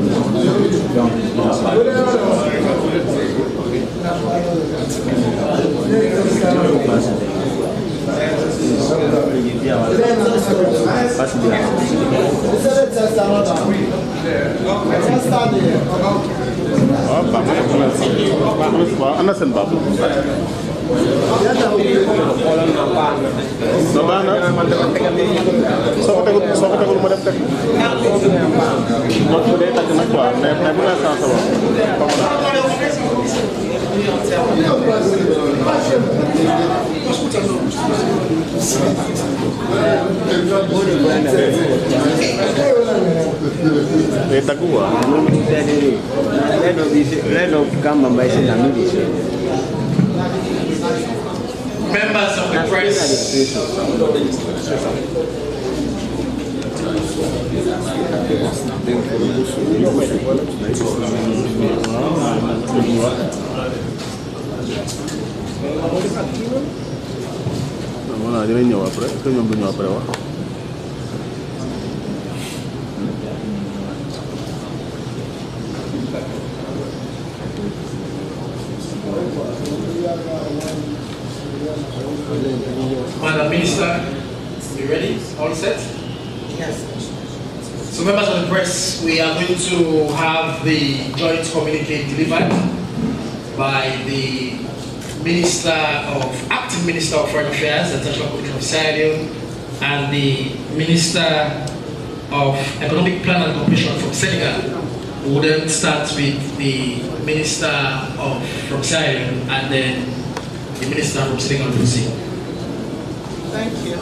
Members of the press. Madam Minister, you ready? All set? Yes. So members of the press, we are going to have the joint communique delivered by the Acting Minister of Foreign Affairs, the International Commission of Sierra Leone, and the Minister of Economic Plan and Cooperation from Senegal. We will then start with the Minister from Sierra Leone and then the Minister from Senegal. Thank you.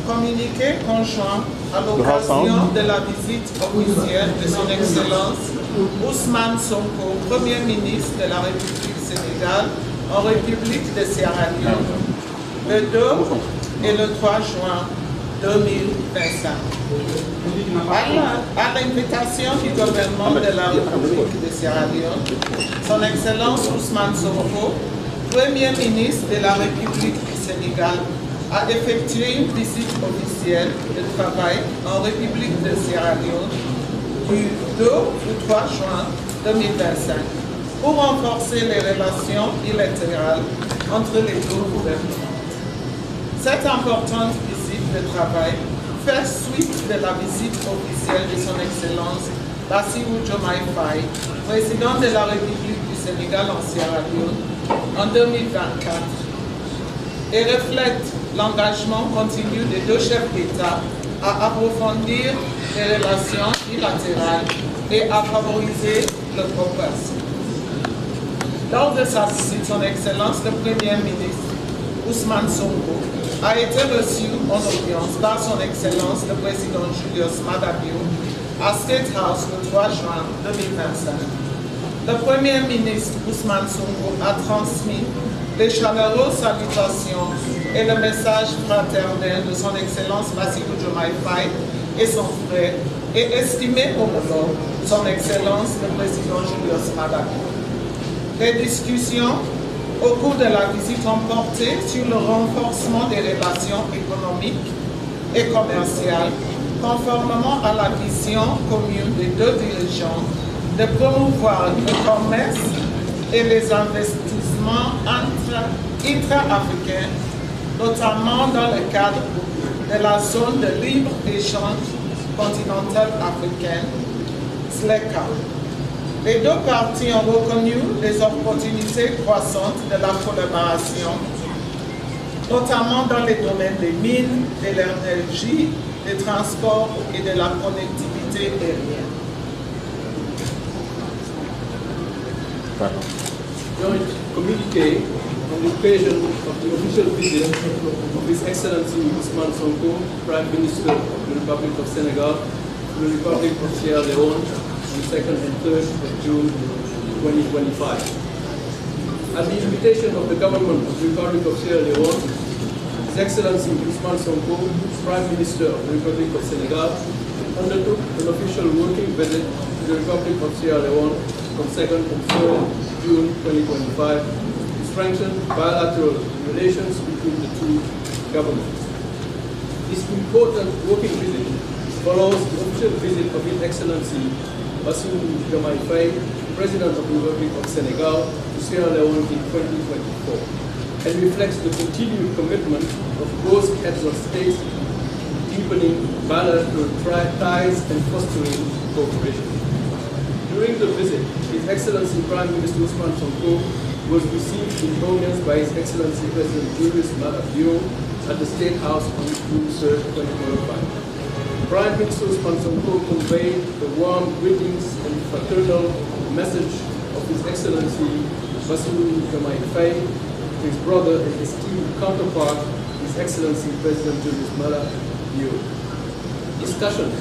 Communiqué conjoint à l'occasion de la visite officielle de son Excellence Ousmane Sonko, Premier ministre de la République Sénégal en République de Sierra Leone, le 2 et le 3 juin 2025. À l'invitation du gouvernement de la République de Sierra Leone, son Excellence Ousmane Sonko, Premier ministre de la République du Sénégal, a effectué une visite officielle de travail en République de Sierra Leone du 2 au 3 juin 2025 pour renforcer les relations bilatérales entre les deux gouvernements. Cette importante visite de travail fait suite de la visite officielle de son Excellence Bassirou Diomaye Faye, président de la République du Sénégal en Sierra Leone, en 2024, et reflète l'engagement continu des deux chefs d'État à approfondir les relations bilatérales et à favoriser le coopération. Lors de sa visite, son Excellence le Premier ministre Ousmane Sonko a été reçu en audience par son Excellence le Président Julius Maada Bio à State House le 3 juin 2025. Le Premier ministre Ousmane Sonko a transmis les chaleureuses salutations et le message fraternel de son Excellence Bassirou Diomaye Faye et son frère, et estimé homologue son Excellence le Président Julius Maada Bio. Les discussions au cours de la visite ont porté sur le renforcement des relations économiques et commerciales, conformément à la vision commune des deux dirigeants de promouvoir le commerce et les investissements intra-africains, notamment dans le cadre de la zone de libre-échange continentale africaine, SLECA. Les deux parties ont reconnu les opportunités croissantes de la collaboration, notamment dans les domaines des mines, de l'énergie, des transports et de la connectivité aérienne. Joint communique on the occasion of the official visit of His Excellency Ousmane Sonko, Prime Minister of the Republic of Senegal, to the Republic of Sierra Leone, on the 2nd and 3rd of June 2025. At the invitation of the government of the Republic of Sierra Leone, His Excellency Ousmane Sonko, Prime Minister of the Republic of Senegal, undertook an official working visit to the Republic of Sierra Leone from 2nd and 3rd June 2025 to strengthen bilateral relations between the two governments. This important working visit follows the official visit of His Excellency Bassirou Diomaye Faye, President of the Republic of Senegal, to Sierra Leone in 2024, and reflects the continued commitment of both heads of state, deepening bilateral ties and fostering cooperation. During the visit, His Excellency Prime Minister Ousmane Sonko was received in audience by His Excellency President Julius Maada Bio at the State House on June 3, 2025. Prime Minister Ousmane Sonko conveyed the warm greetings and fraternal message of His Excellency Bassirou Diomaye Faye to his brother and esteemed counterpart, His Excellency President Julius Maada Bio. Discussions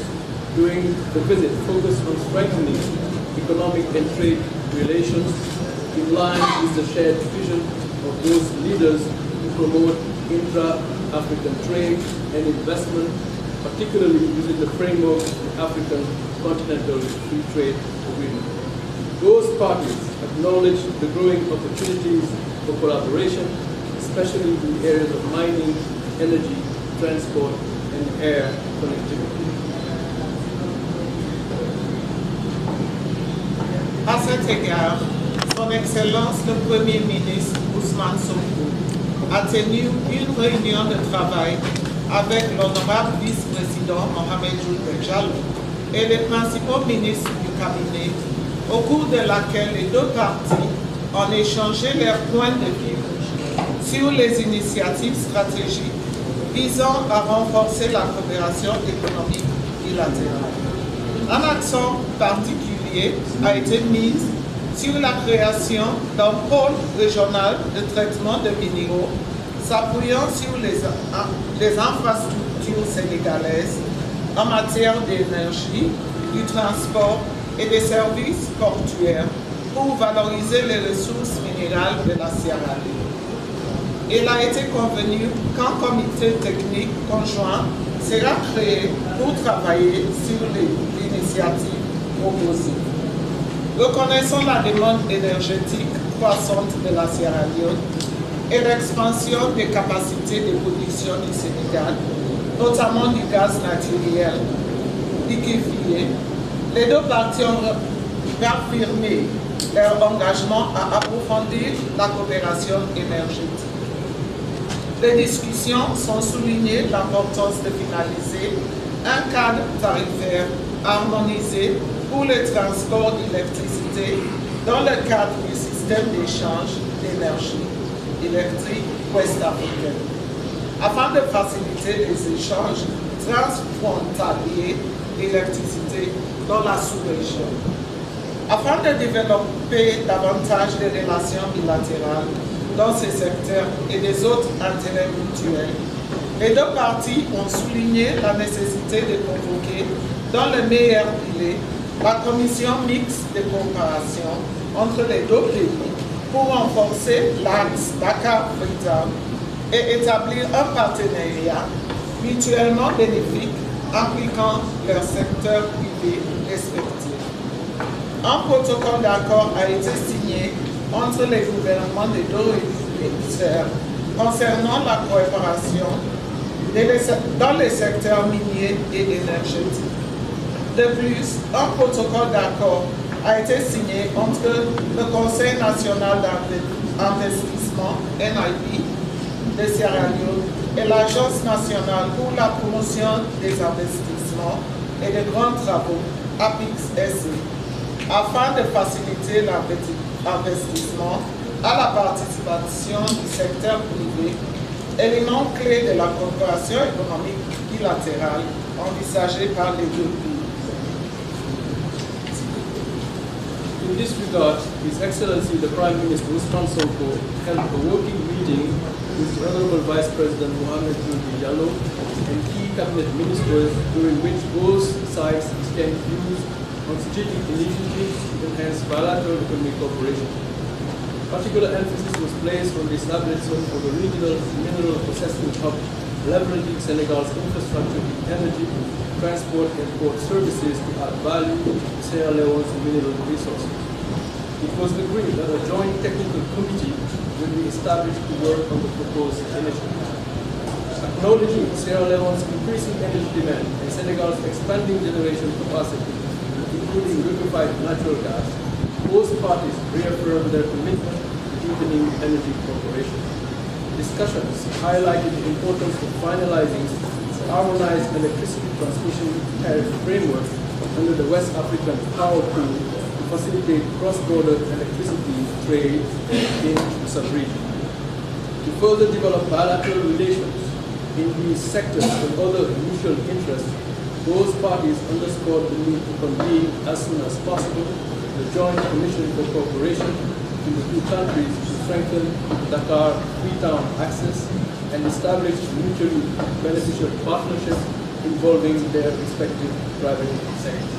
during the visit focused on strengthening economic and trade relations in line with the shared vision of those leaders to promote intra-African trade and investment, particularly within the framework of the African Continental Free Trade Agreement. Those parties acknowledge the growing opportunities for collaboration, especially in the areas of mining, energy, transport, and air connectivity. À cet égard, son Excellence le Premier ministre Ousmane Sonko a tenu une réunion de travail avec l'honorable vice-président Mohamed Ould Jallow et les principaux ministres du cabinet, au cours de laquelle les deux parties ont échangé leurs points de vue sur les initiatives stratégiques visant à renforcer la coopération économique bilatérale. Un accent particulier a été mis sur la création d'un pôle régional de traitement de minéraux s'appuyant sur les infrastructures sénégalaises en matière d'énergie, du transport et des services portuaires pour valoriser les ressources minérales de la Sierra Leone. Il a été convenu qu'un comité technique conjoint sera créé pour travailler sur l'initiative proposée. Reconnaissant la demande énergétique croissante de la Sierra Leone et l'expansion des capacités de production du Sénégal, notamment du gaz naturel liquéfié, les deux parties ont réaffirmé leur engagement à approfondir la coopération énergétique. Les discussions sont soulignées l'importance de finaliser un cadre tarifaire harmonisé pour le transport d'électricité dans le cadre du système d'échange d'énergie électrique ouest-africaine, afin de faciliter les échanges transfrontaliers d'électricité dans la sous-région. Afin de développer davantage de relations bilatérales dans ces secteurs et des autres intérêts mutuels, les deux parties ont souligné la nécessité de convoquer dans le meilleur délai la commission mixte de coopération entre les deux pays pour renforcer l'axe Dakar-Freetown et établir un partenariat mutuellement bénéfique impliquant leurs secteurs privés respectifs. Un protocole d'accord a été signé entre les gouvernements des deux hémisphères concernant la coopération dans les secteurs miniers et énergétiques. De plus, un protocole d'accord a été signé entre le Conseil national d'investissement NIB de Sierra Leone et l'Agence nationale pour la promotion des investissements et des grands travaux, APIX-SE, afin de faciliter l'investissement à la participation du secteur privé, élément clé de la coopération économique bilatérale envisagée par les deux pays. In this regard, His Excellency the Prime Minister Ousmane Sonko held a working meeting with the Honorable Vice President Mohamed Ould Diallo and key cabinet ministers, during which both sides exchanged views on strategic initiatives to enhance bilateral economic cooperation. Particular emphasis was placed on the establishment of a regional mineral processing hub, leveraging Senegal's infrastructure in energy, transport and port services to add value to Sierra Leone's mineral resources. It was agreed that a joint technical committee will be established to work on the proposed initiative. Acknowledging Sierra Leone's increasing energy demand and Senegal's expanding generation capacity, including liquefied natural gas, both parties reaffirmed their commitment to deepening energy cooperation. Discussions highlighted the importance of finalizing the harmonized electricity transmission tariff framework under the West African Power Pool to facilitate cross-border electricity trade in the sub-region. To further develop bilateral relations in these sectors and other mutual interests, both parties underscored the need to convene as soon as possible the Joint Commission for Cooperation between the two countries to strengthen Dakar-Freetown access and establish mutually beneficial partnerships involving their respective private sectors.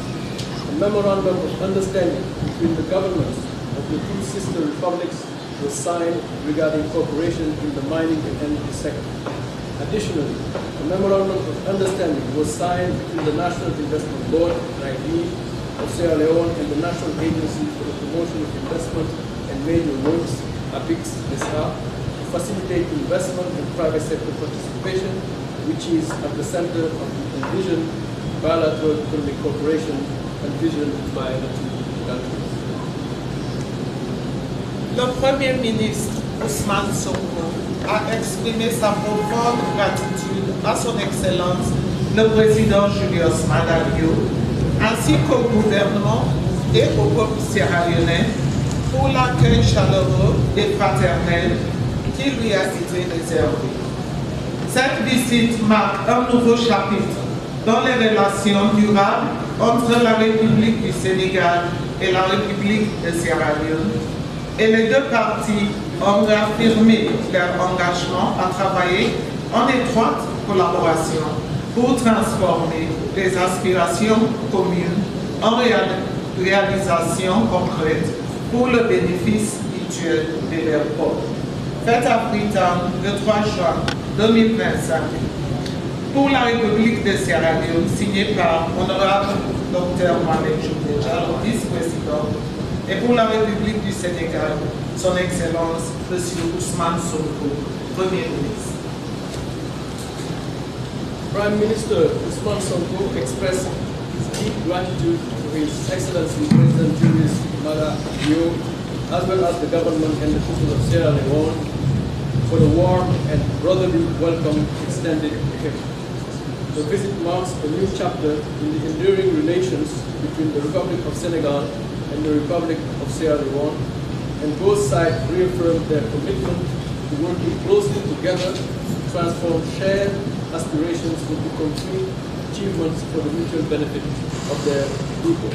A memorandum of understanding between the governments of the two sister republics was signed regarding cooperation in the mining and energy sector. Additionally, a memorandum of understanding was signed between the National Investment Board, NIB, of Sierra Leone and the National Agency for the Promotion of Investment and Major Works, APIX-SA, to facilitate investment and private sector participation, which is at the center of the envisioned bilateral economic cooperation envisioned by the two countries. Le Premier ministre Ousmane Sonko a exprimé sa profonde gratitude à son Excellence le Président Julius Maada Bio, ainsi qu'au gouvernement et au peuple sierra-léonais pour l'accueil chaleureux et fraternel qui lui a été réservé. Cette visite marque un nouveau chapitre dans les relations durables entre la République du Sénégal et la République de Sierra Leone, et les deux parties ont réaffirmé leur engagement à travailler en étroite collaboration pour transformer les aspirations communes en réalisation concrète pour le bénéfice mutuel de leur peuple. Fête à Freetown le 3 juin 2025 pour la République de Sierra Leone, signé par Honorable Dr Mohamed Ould Diallo, vice-président, et pour la République du Sénégal, Son Excellence M. Ousmane Sonko, Premier ministre. Prime Minister Ousmane Sonko expressed his deep gratitude to His Excellency President Julius Maada Bio, as well as the government and the people of Sierra Leone, for the warm and brotherly welcome extended to him. The visit marks a new chapter in the enduring relations between the Republic of Senegal and the Republic of Sierra Leone, and both sides reaffirmed their commitment to working closely together to transform shared aspirations into concrete achievements for the mutual benefit of their people.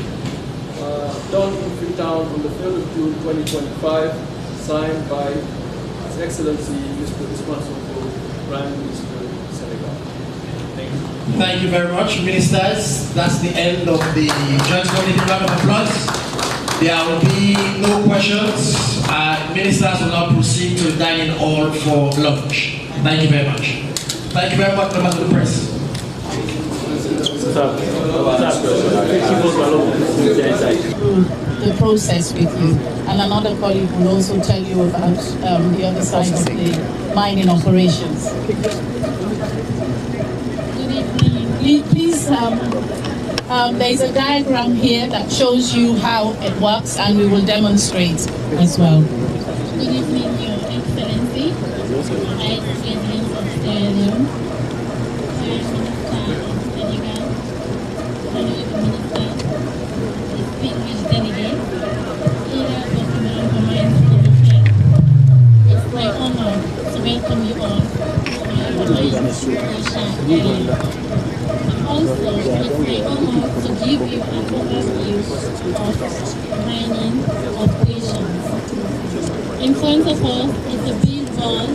Done in Freetown on the 3rd of June 2025, signed by His Excellency Mr. Ousmane Sonko, Prime Minister of Senegal. Thank you. Thank you very much, ministers. That's the end of the joint committee. Round of applause. There will be no questions. Ministers will now proceed to the dining hall for lunch. Thank you very much. Thank you very much, members of the press. The process with you, and another colleague will also tell you about the other side of the mining operations. Good evening. Please, there is a diagram here that shows you how it works, and we will demonstrate as well. Good evening, Your Excellency, Vice President of Sierra Leone, Prime Minister of Senegal, Honorable Minister, distinguished delegates, leaders of the Mines Commission. It's my honor to welcome you all to my Mines Commission. Also, it's my honor to give you an overview of mining operations. In front of us is a big wall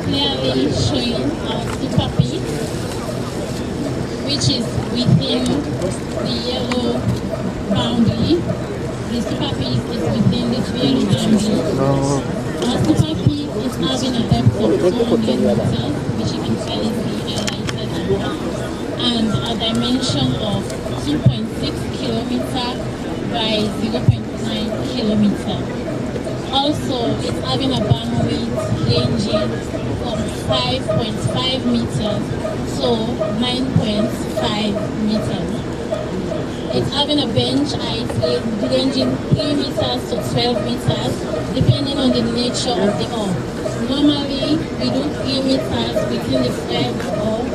clearly showing our super pit, which is within the yellow boundary. The super pit is within the yellow boundary. Our super pit is having a depth of 200 meters, which you can clearly see highlighted, and a dimension of 2.6 kilometers by 0.9 kilometers. Also, it's having a bandwidth ranging from 5.5 meters to 9.5 meters. It's having a bench height ranging 3 meters to 12 meters, depending on the nature of the ore. Normally, we do 3 meters within the flag ore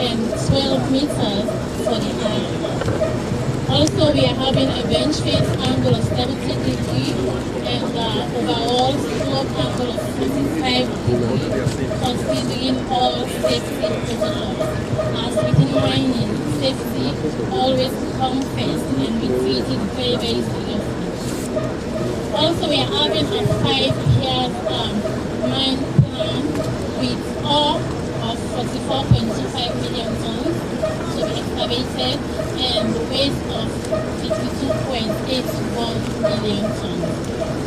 and 12 meters for the eye. Also, we are having a bench face angle of 70 degrees and overall slope angle of 45 degrees, considering all safety protocols. As within mining, safety always comes first, and we treat it very, very seriously. Also, we are having a 5-year mine plan with ore of 44.25 million tons to be excavated and weight of 52.81 million tons.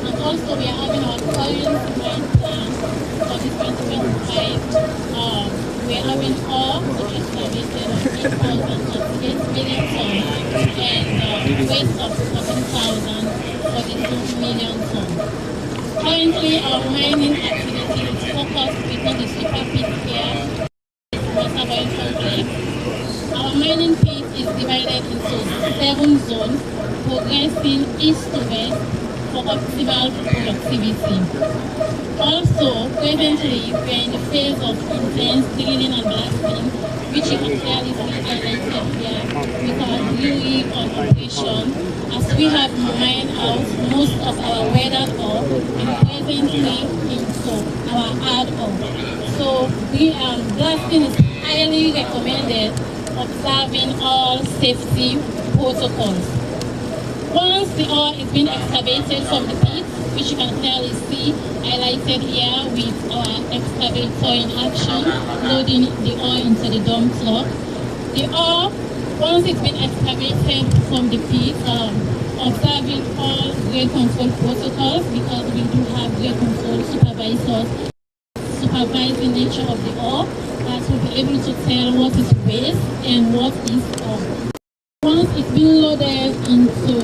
And also we are having our current mine plan for this 2025. We are having ore to be excavated of 8,038 million tons and weight of 7,042 million tons. Currently, our mining activity is focused within the super pit here, Waterboy complex. Our mining pit is divided into 7 zones, progressing east to west for optimal productivity. Also, presently, we are in the phase of intense drilling and blasting, which you can clearly see highlighted here with our drill rig on operation, as we have mined out most of our weathered ore and presently into our hard ore. So blasting is highly recommended, observing all safety protocols. Once the ore is being excavated from the pit, which you can clearly see highlighted here with our excavator in action, loading the ore into the dump truck. The ore, once it's been excavated from the pit, observing all grade control protocols, because we do have grade control supervisors supervising nature of the ore, that will be able to tell what is waste and what is ore. Once it's been loaded into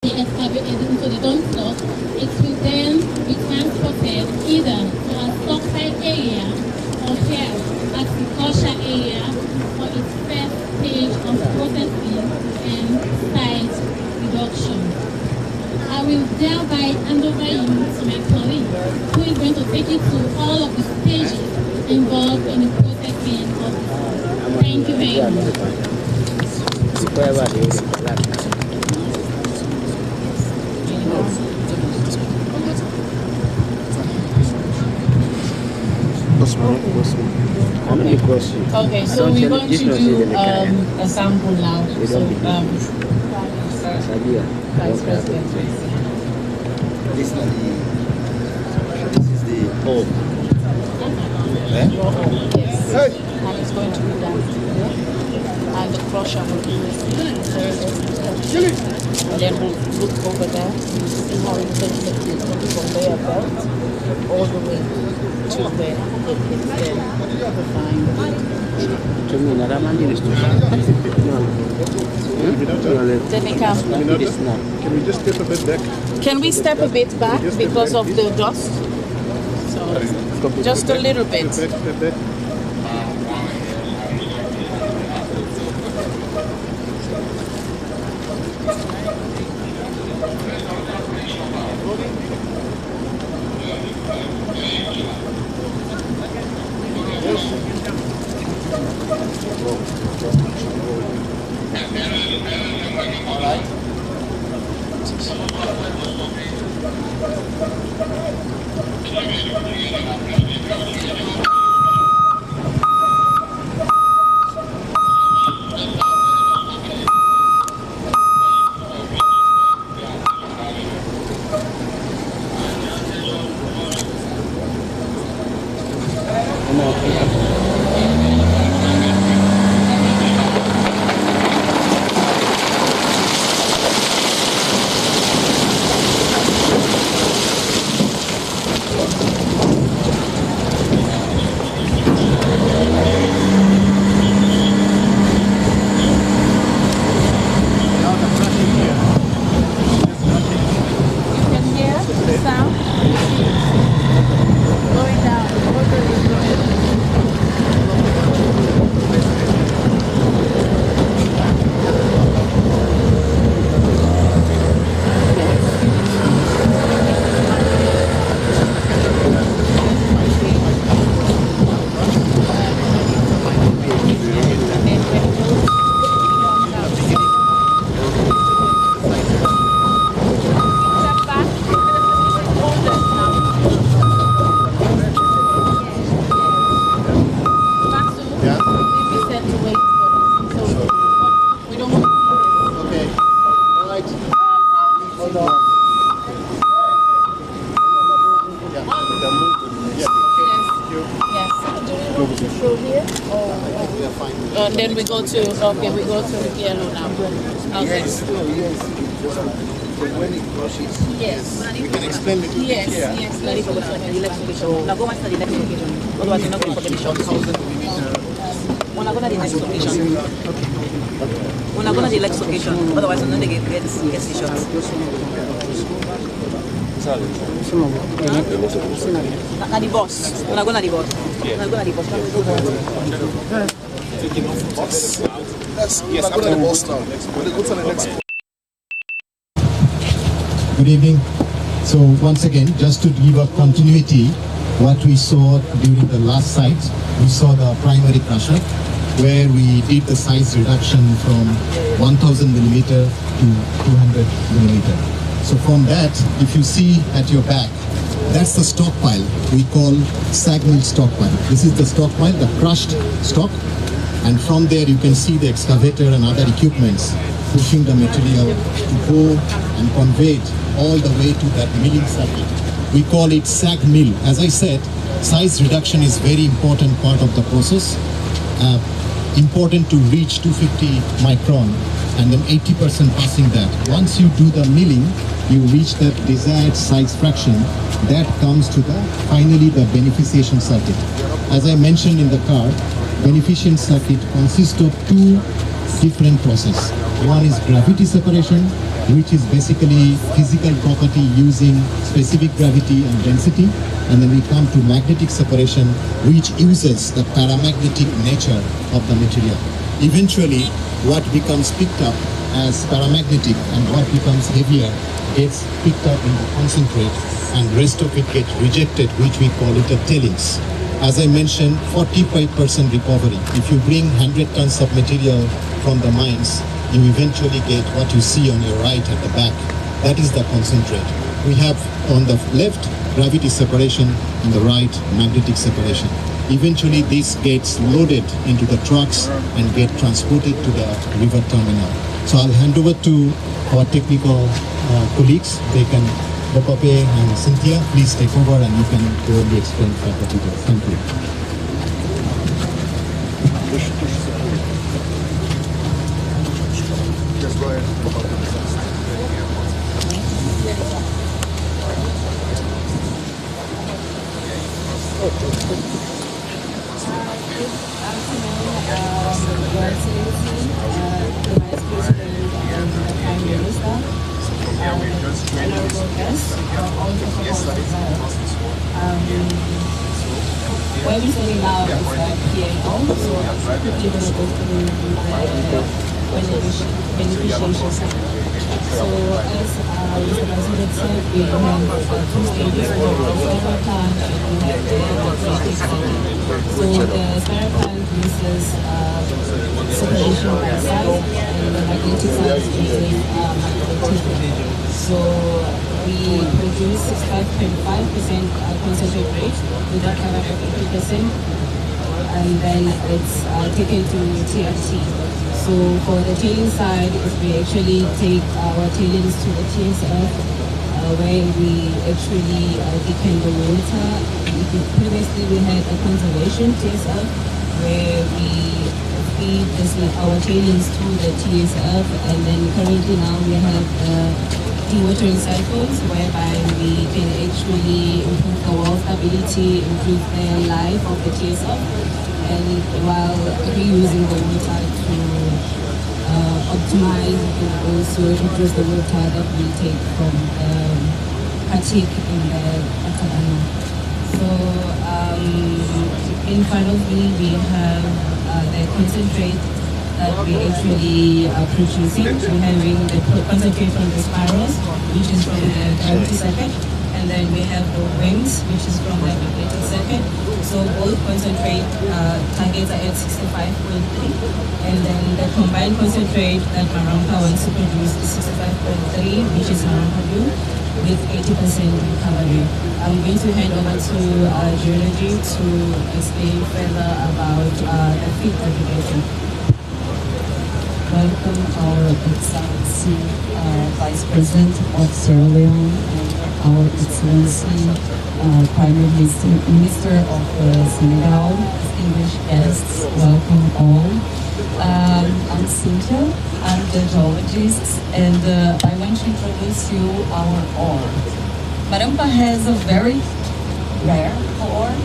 the dump truck, it will then be transported either to a stockpile area or here at the crusher area for its first stage of processing and site reduction. I will thereby hand over you to my colleague, who is going to take you to all of the stages involved in the processing of this. Thank you very much. Okay, so we're going to do a sample now. So, Vice President. This is the hole. Yes. And it's going to be done here. And the crusher will be there. And then we'll look over there. You see how it takes the conveyor belt all the way to where it is then refined. Can we just step a bit back? Can we step a bit back because of the dust? So, just a little bit. Step back. And then we go to, okay, we go to yellow now. Okay. Yes. When it crushes, yes, we can explain it. Yes, yes, let it go to the electrification. Now go back to the electrification. Otherwise, you're not going to forget the short. We're not going to the electrification. We're not going to the electrification. Otherwise, you're not going to get the short. Now the boss. We're not going to the boss. We're not going to the boss. Yes, I'm going to the boss now. We'll go to the next. Good evening. So once again, just to give a continuity, what we saw during the last site, we saw the primary crusher, where we did the size reduction from 1000 millimeter to 200 millimeter. So from that, if you see at your back, that's the stockpile we call SAG mill stockpile. This is the stockpile, the crushed stock. And from there you can see the excavator and other equipments pushing the material to go and convey it all the way to that milling circuit. We call it SAG mill. As I said, size reduction is very important part of the process. Important to reach 250 micron and then 80% passing that. Once you do the milling, you reach that desired size fraction. That comes to the finally the beneficiation circuit. As I mentioned in the card, beneficiation circuit consists of two different processes. One is gravity separation, which is basically physical property using specific gravity and density. And then we come to magnetic separation, which uses the paramagnetic nature of the material. Eventually, what becomes picked up as paramagnetic, and what becomes heavier gets picked up in the concentrate, and rest of it gets rejected, which we call it a tailings. As I mentioned, 45% recovery. If you bring 100 tons of material from the mines, you eventually get what you see on your right at the back. That is the concentrate. We have on the left gravity separation, on the right magnetic separation. Eventually this gets loaded into the trucks and get transported to the river terminal. So I'll hand over to our technical colleagues. They can, Lepape and Cynthia, please take over and you can probably explain further details. Thank you. Yes, go ahead. What we're saying now is PMO, so I'm quickly going to go through the beneficiation cycle. So as Mr. President said, we have two stages for the solar plant and we have the magnetic cycle. So the solar plant uses separation by size and the magnetic side uses magnetic. So we produce 65.5% concentrate rate with a cover of 80%, and then it's taken to TFT. So for the tailing side, is we actually take our tailings to the TSF, where we actually decan the water. Previously we had a conservation TSF, where we feed our tailings to the TSF, and then currently now we have dewatering cycles whereby we can actually improve the wall stability, improve the life of the TSF, and while reusing the water to optimize and also reduce the water that we take from Patik in the Atalana. So in front of me we have the concentrate that we actually are producing. We're having the concentrate from the spirals, which is from the gravity circuit, and then we have the wings, which is from the magnetic circuit. So both concentrate targets are at 65.3, and then the combined concentrate that Marampa wants to produce is 65.3, which is Marampa Blue, with 80% recovery. I'm going to hand over to geology to explain further about the feed aggregation. Welcome our Excellency Vice President of Sierra Leone and our Excellency Prime Minister of Senegal, distinguished guests, welcome all. I'm Cynthia, I'm the geologist, and I want to introduce you our ore. Marampa has a very rare ore.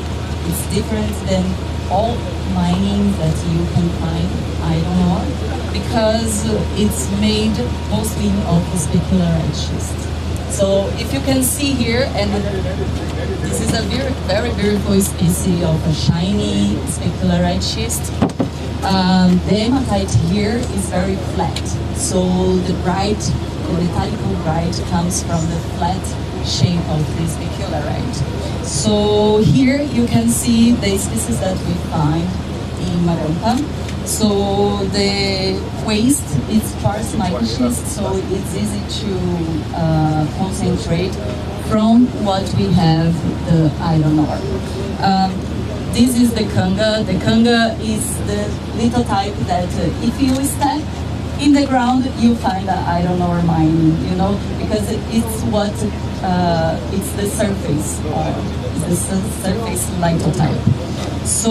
It's different than all mining that you can find iron ore, because it's made mostly of specularite schist. So if you can see here, and this is a very beautiful species of a shiny specularite schist. The hematite here is very flat, so the metallic bright comes from the flat shape of the specularite. So here you can see the species that we find in Marampa. So the waste is sparse schist, so it's easy to concentrate from what we have, the iron ore. This is the Kanga. The Kanga is the little type that if you step in the ground, you find the iron ore mining, you know, because it's what, it's the surface, the surface lithotype. So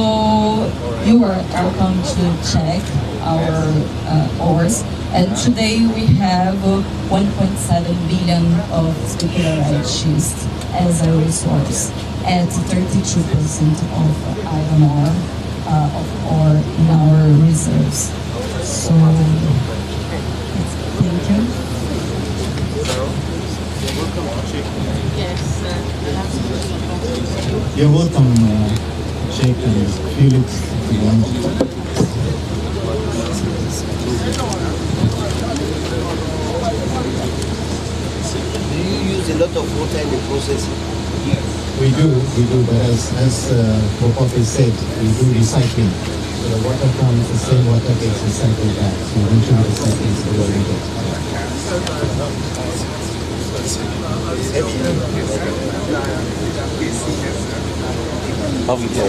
you are welcome to check our ores, and today we have 1.7 billion of specularite schist as a resource at 32% of iron ore in our reserves. So thank you. You're welcome, Sheikh and Felix, if you want. lot of water in the process? We do, but as Popov has said, we do recycling. So the water comes, the same water gets recycled back. So eventually the cycle is overrated. How we go?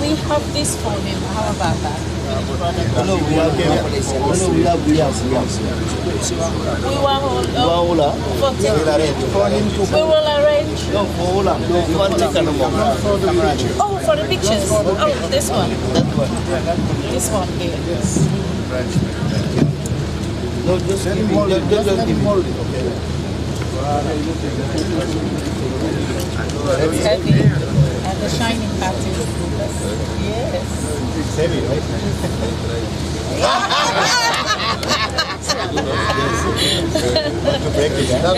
We have this for him. How about that? No, we have We will arrange. No, Oh, for the pictures. Oh, this one. That one. This one here. No, just give me. It's heavy. And the shining part is yes. It's heavy, right? To break it, huh?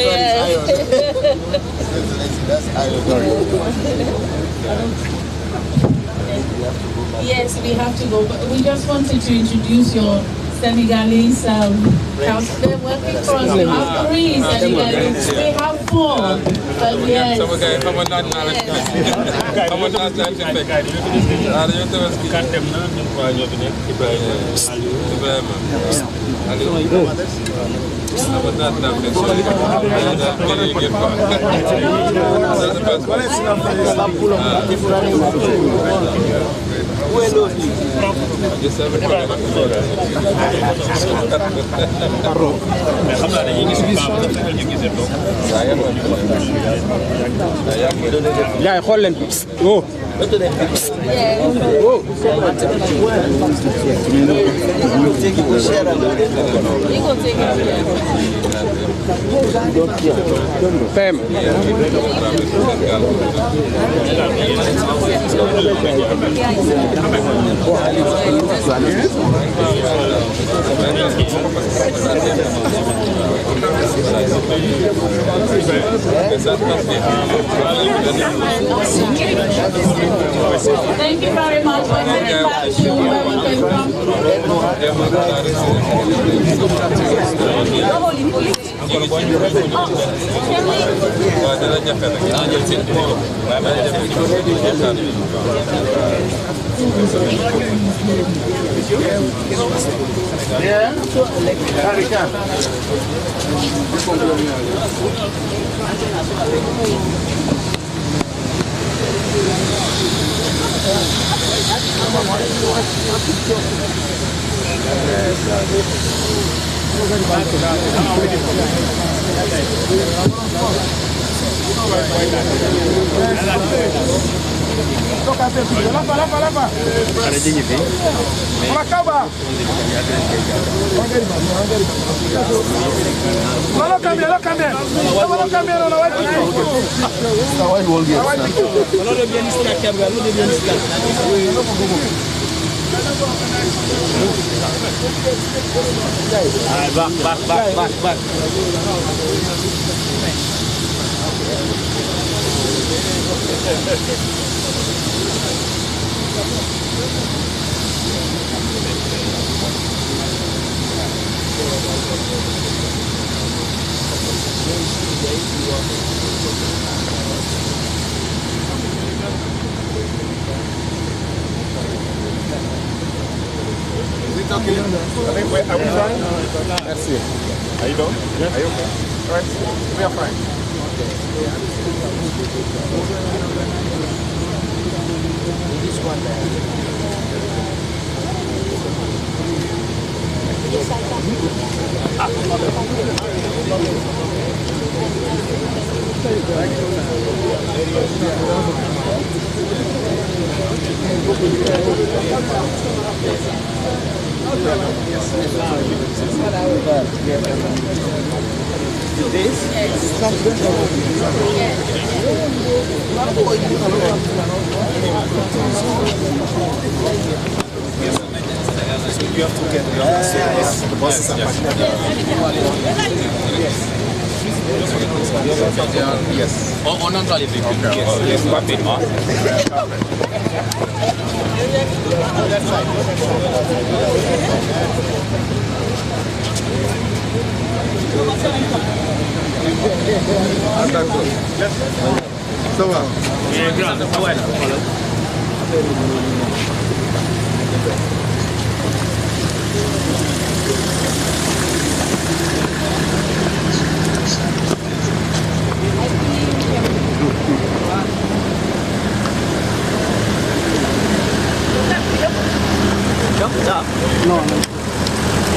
That's Yes, we have to go. But we just wanted to introduce your Senegalese council. They're working for us. We have 3 Senegalese. We have 4. But yes. Yeah, xool leen oh PM Thank you very much for heading back to where we came from. Back. Are we fine? Merci. Are you done? Are you okay? All right. We are fine. This one there. You have to get the buses are yes. On entend les véhicules. Yes. Rapidement. Ah, d'accord. Ça va. No, no.